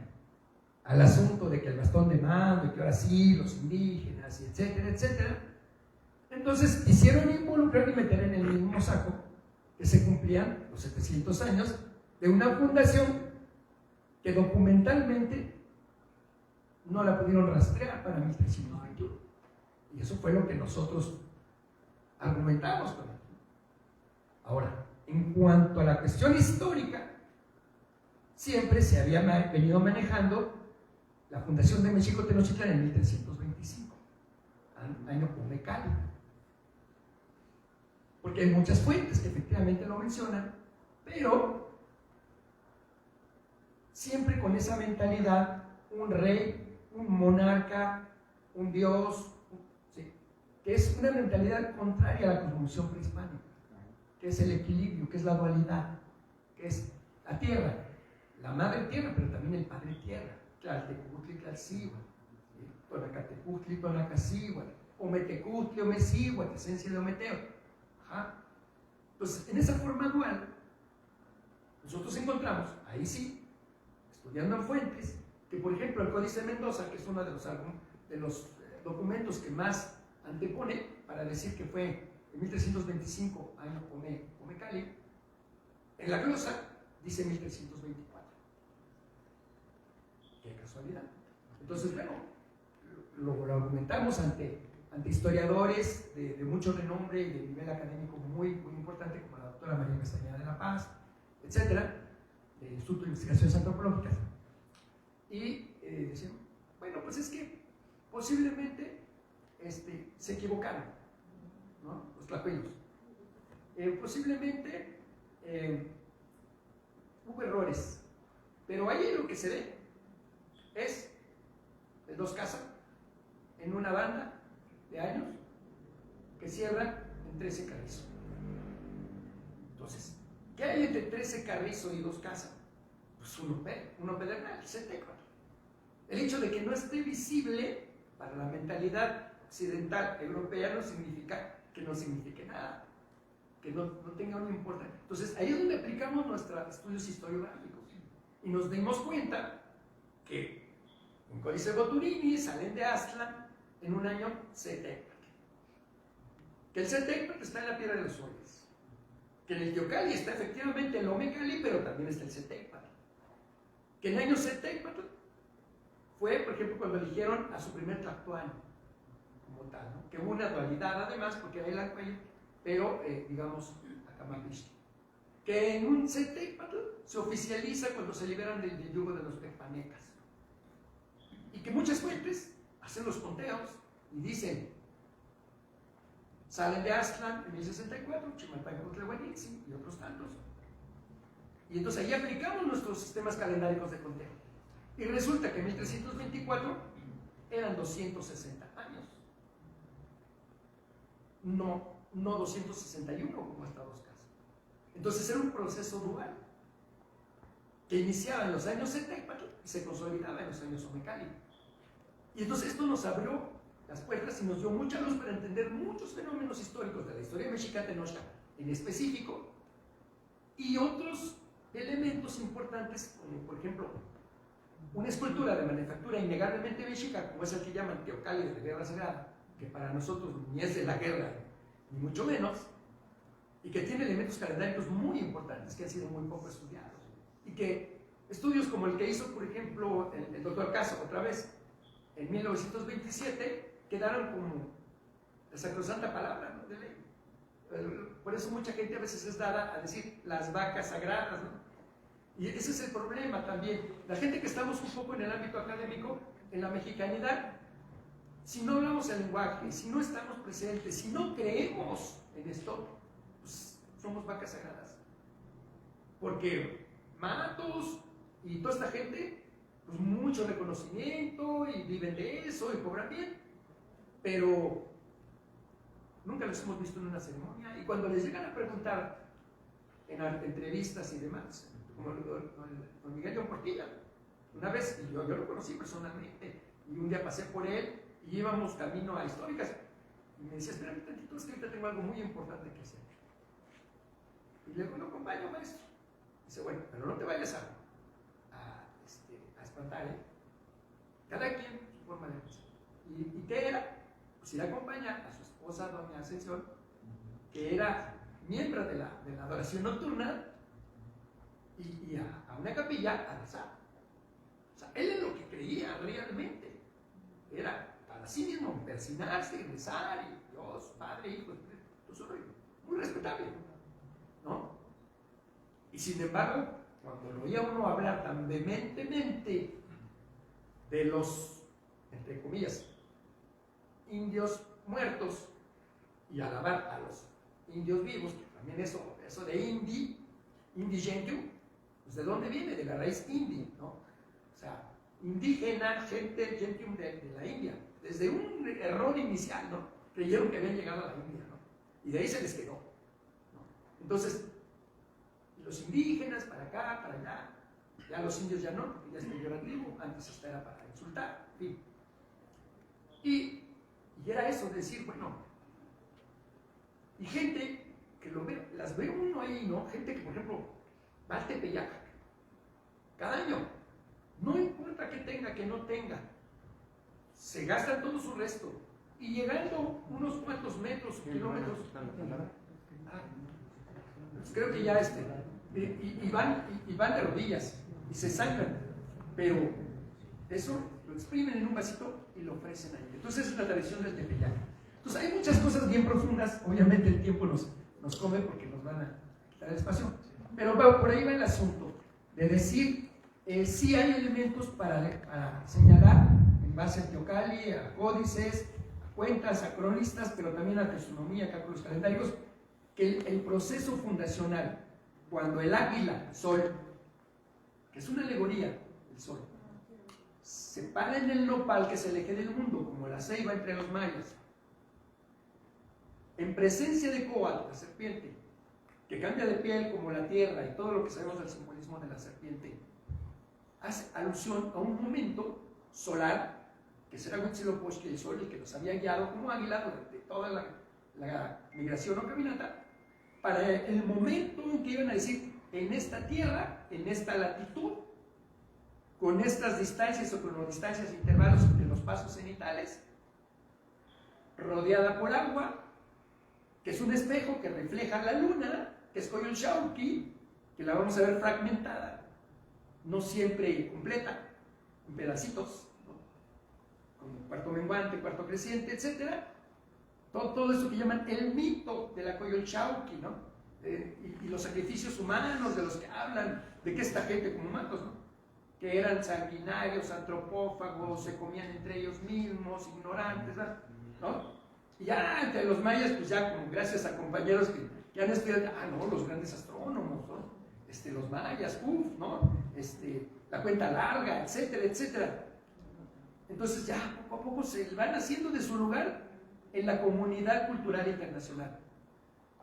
al asunto de que el bastón de mando, y que ahora sí, los indígenas, y etcétera, etcétera, entonces quisieron involucrar y meter en el mismo saco que se cumplían los 700 años de una fundación que documentalmente no la pudieron rastrear para 1321. Y eso fue lo que nosotros argumentamos con él. Ahora, en cuanto a la cuestión histórica, siempre se había venido manejando la fundación de México Tenochtitlan en 1325, año Pomecali. Porque hay muchas fuentes que efectivamente lo mencionan, pero siempre con esa mentalidad, un rey, un monarca, un dios, ¿sí? Que es una mentalidad contraria a la cosmovisión prehispánica, que es el equilibrio, que es la dualidad, que es la tierra, la madre tierra, pero también el padre tierra, Tlaltecutli, Tlalcíhuatl, Tonacatecutli, Tonacacíhuatl, Ometecutli, Omecíhuatl, esencia de Ometeo. Ajá. Entonces, en esa forma dual, nosotros encontramos, ahí sí, estudiando en fuentes, que por ejemplo el Códice de Mendoza, que es uno de los documentos que más antepone para decir que fue en 1325, año Pomecali, en la glosa dice 1324. Qué casualidad. Entonces, bueno, lo argumentamos ante historiadores de mucho renombre y de nivel académico muy, muy importante, como la doctora María Castañeda de la Paz, etcétera, del Instituto de Investigaciones Antropológicas. Y decían, bueno, pues es que posiblemente se equivocaron, ¿no? Los tlacueños. Posiblemente hubo errores, pero ahí lo que se ve es el Dos Casas en una banda de años que cierra en 13 Carrizo. Entonces, ¿qué hay entre 13 Carrizo y Dos Casas? Pues uno pedernal, Zetecbatl. El hecho de que no esté visible para la mentalidad occidental europea no significa que no signifique nada, que no tenga una importancia. Entonces, ahí es donde aplicamos nuestros estudios historiográficos y nos dimos cuenta que en Códice Boturini salen de Aztlán en un año Zetecbatl, que el Zetecbatl está en la Piedra de los Soles, que en el Teocalli está efectivamente el Omecali, pero también está el Zetecbatl, que en el año Zetecbatl fue, por ejemplo, cuando eligieron a su primer tlactuano como tal, ¿no? Que hubo una dualidad además, porque era el Ancuello, pero digamos Acamapixtli, que en un Zetecbatl se oficializa cuando se liberan del yugo de los tepanecas, y que muchas fuentes hacen los conteos y dicen, salen de Aztlán en 1064, Chimaltenango-Tlehuanitzi y otros tantos, y entonces ahí aplicamos nuestros sistemas calendáricos de conteo. Y resulta que en 1324 eran 260 años. No 261 como hasta dos casos. Entonces era un proceso dual que iniciaba en los años 70 y se consolidaba en los años Omeccali. Y entonces esto nos abrió las puertas y nos dio mucha luz para entender muchos fenómenos históricos de la historia mexica tenochca en específico y otros elementos importantes, como por ejemplo una escultura de manufactura innegablemente mexica, como es el que llaman Teocalli de la Guerra Sagrada, que para nosotros ni es de la guerra, ni mucho menos, y que tiene elementos calendáricos muy importantes que han sido muy poco estudiados. Y que estudios como el que hizo, por ejemplo, el doctor Caso, otra vez, en 1927, quedaron como la sacrosanta palabra, ¿no?, de ley. Por eso mucha gente a veces es dada a decir las vacas sagradas, ¿no? Y ese es el problema también. La gente que estamos un poco en el ámbito académico, en la mexicanidad, si no hablamos el lenguaje, si no estamos presentes, si no creemos en esto, pues somos vacas sagradas. Porque Matos y toda esta gente, pues mucho reconocimiento y viven de eso y cobran bien, pero nunca los hemos visto en una ceremonia. Y cuando les llegan a preguntar en entrevistas y demás, como don Miguel León Portilla, una vez, y yo lo conocí personalmente, y un día pasé por él y íbamos camino a Históricas, y me decía, espérame tantito, es que ahorita tengo algo muy importante que hacer. Y luego lo acompaño, maestro. Dice, bueno, pero no te vayas a espantar, ¿eh? Cada quien su forma de pensar. ¿Y qué era? Pues ir a acompañar a su esposa, doña Ascensión, que era miembro de la adoración nocturna, y a una capilla a rezar. O sea, él es lo que creía realmente. Era para sí mismo persinarse y rezar, y Dios, Padre, Hijo, Espíritu, muy respetable, ¿no? Y sin embargo, cuando lo oía uno hablar tan vehementemente de los, entre comillas, indios muertos y alabar a los indios vivos, que también eso de indi gentium, pues ¿de dónde viene? De la raíz indi, ¿no? O sea, indígena, gente, gentium de la India. Desde un error inicial, ¿no? Creyeron que habían llegado a la India, ¿no? Y de ahí se les quedó, ¿no? Entonces, los indígenas para acá, para allá, ya los indios ya no, porque ya es peyorativo, antes hasta era para insultar, en fin. Y era eso, de decir, bueno, y gente que las ve uno ahí, ¿no? Gente que, por ejemplo, va al Tepeyac cada año, no importa que tenga, que no tenga, se gastan todo su resto, y llegando unos cuantos metros o kilómetros, pues creo que ya y van de rodillas y se sangran, pero eso lo exprimen en un vasito y lo ofrecen ahí. Entonces es la tradición del Tepeyac. Entonces hay muchas cosas bien profundas, obviamente el tiempo nos come porque nos van a quitar el espacio, pero por ahí va el asunto de decir, sí hay elementos para señalar en base a Teocalli, a códices, a cuentas, a cronistas, pero también a taxonomía, a cálculos calendáricos, que el proceso fundacional, cuando el águila, sol, que es una alegoría del sol, se para en el nopal, que es el eje del mundo, como la ceiba entre los mayas, en presencia de Coatl, la serpiente, que cambia de piel como la tierra y todo lo que sabemos del simbolismo de la serpiente, hace alusión a un momento solar, que será Huitzilopochtli, el sol, y que los había guiado como águila durante toda la migración o caminata, para el momento en que iban a decir, en esta tierra, en esta latitud, con estas distancias o cronodistancias, intervalos entre los pasos cenitales, rodeada por agua, que es un espejo que refleja la luna, que es Coyolxauhqui, que la vamos a ver fragmentada, no siempre completa, en pedacitos, ¿no? Como cuarto menguante, cuarto creciente, etc. Todo eso que llaman el mito de la Coyolxauhqui, ¿no? Y los sacrificios humanos de los que hablan, de que esta gente como Matos, ¿no? Que eran sanguinarios, antropófagos, se comían entre ellos mismos, ignorantes, ¿no? Y ya entre los mayas, pues ya como gracias a compañeros que han estudiado, no, los grandes astrónomos, ¿no? Los mayas, ¿no? la cuenta larga, etcétera, etcétera. Entonces ya poco a poco se van haciendo de su lugar en la comunidad cultural internacional,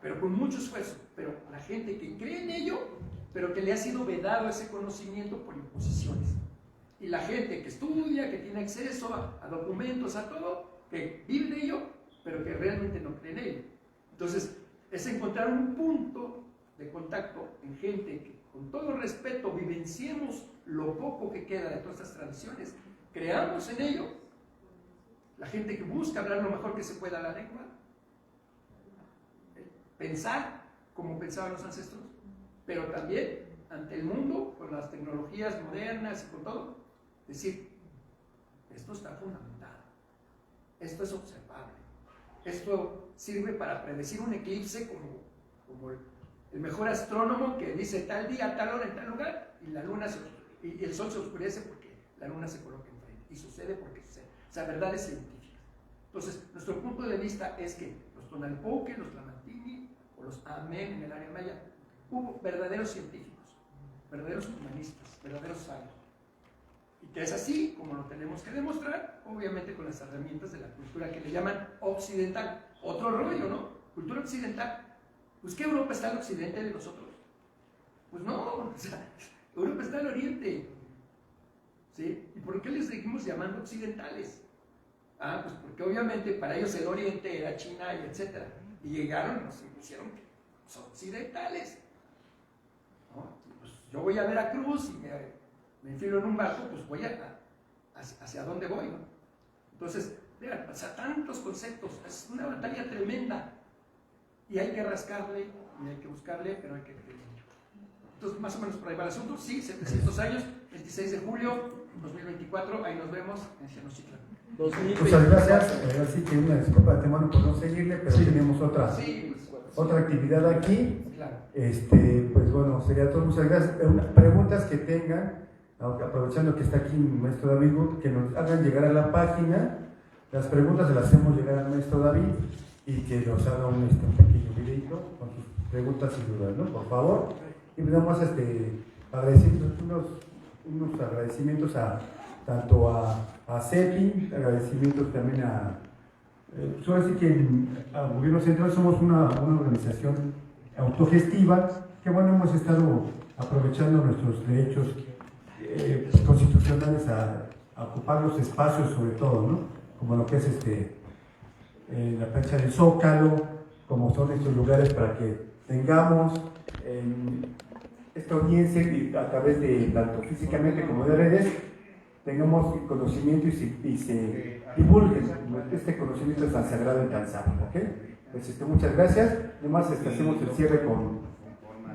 pero con mucho esfuerzo. Pero la gente que cree en ello, pero que le ha sido vedado ese conocimiento por imposiciones. Y la gente que estudia, que tiene acceso a documentos, a todo, que vive de ello, pero que realmente no cree en ello. Entonces, es encontrar un punto de contacto en gente que, con todo respeto, vivenciemos lo poco que queda de todas estas tradiciones, creamos en ello, la gente que busca hablar lo mejor que se pueda la lengua, pensar como pensaban los ancestros, pero también ante el mundo, con las tecnologías modernas y con todo, decir, esto está fundamentado, esto es observable, esto sirve para predecir un eclipse como el mejor astrónomo que dice tal día, tal hora, en tal lugar, y la luna y el sol se oscurece porque la luna se coloca enfrente, y sucede porque sucede. O sea, verdades científicas. Entonces, nuestro punto de vista es que los Tonalpoque, los Tlamatini o los Amén en el área maya, hubo verdaderos científicos, verdaderos humanistas, verdaderos sabios. Y que es así como lo tenemos que demostrar, obviamente con las herramientas de la cultura que le llaman occidental. Otro rollo, ¿no? Cultura occidental. Pues ¿qué Europa está al occidente de nosotros? Pues no, o sea, Europa está al oriente. ¿Sí? ¿Y por qué les seguimos llamando occidentales? Ah, pues porque obviamente para ellos el oriente era China y etcétera. Y llegaron y nos impusieron que son occidentales. ¿No? Pues yo voy a Veracruz y me enfilo en un barco, pues voy hacia dónde voy, ¿no? Entonces, vean, o sea, tantos conceptos, es una batalla tremenda. Y hay que rascarle, y hay que buscarle, pero hay que creer. Entonces, más o menos por ahí va el asunto. Sí, 700 años, 26 de julio 2024, ahí nos vemos en Tenochtitlan. Muchas gracias. Así que una disculpa de antemano por no seguirle, pero sí, tenemos otra actividad aquí. Claro. Pues bueno, sería todo. Muchas gracias. Preguntas que tengan, aprovechando que está aquí el maestro David Wood, que nos hagan llegar a la página. Las preguntas se las hacemos llegar al maestro David y que nos haga un pequeño videito con sus preguntas y dudas, ¿no? Por favor. Y nada más unos agradecimientos tanto a CEPI, agradecimientos también solo así que al Gobierno Central somos una organización autogestiva que bueno, hemos estado aprovechando nuestros derechos constitucionales a ocupar los espacios sobre todo, ¿no? Como lo que es la plancha del Zócalo, como son estos lugares para que tengamos esta audiencia y a través de tanto físicamente como de redes tengamos conocimiento y se divulgue este conocimiento tan sagrado y tan sabio, ¿ok? Pues muchas gracias. Además hacemos el cierre con un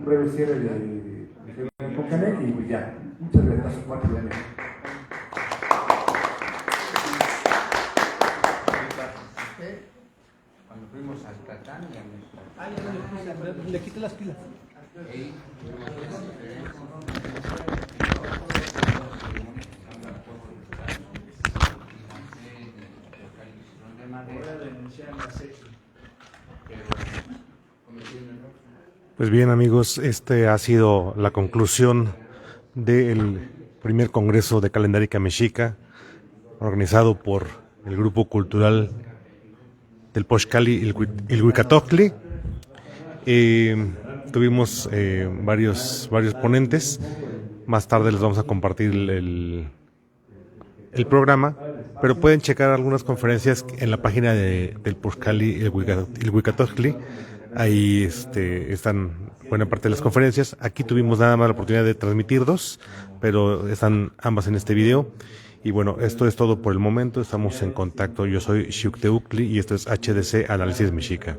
breve cierre de Concanec y pues ya. Muchas gracias. Cuando fuimos al Catán y a le quito las pilas. Pues bien, amigos, ha sido la conclusión del primer Congreso de Calendárica Mexica, organizado por el Grupo Cultural del Poxcali y el Huicatocli. Tuvimos varios ponentes. Más tarde les vamos a compartir el programa, pero pueden checar algunas conferencias en la página del Poxcali y el Huicatocli. Ahí están buena parte de las conferencias. Aquí tuvimos nada más la oportunidad de transmitir dos, pero están ambas en este video. Y bueno, esto es todo por el momento. Estamos en contacto. Yo soy Xiuhteuctli y esto es HDC Análisis Mexica.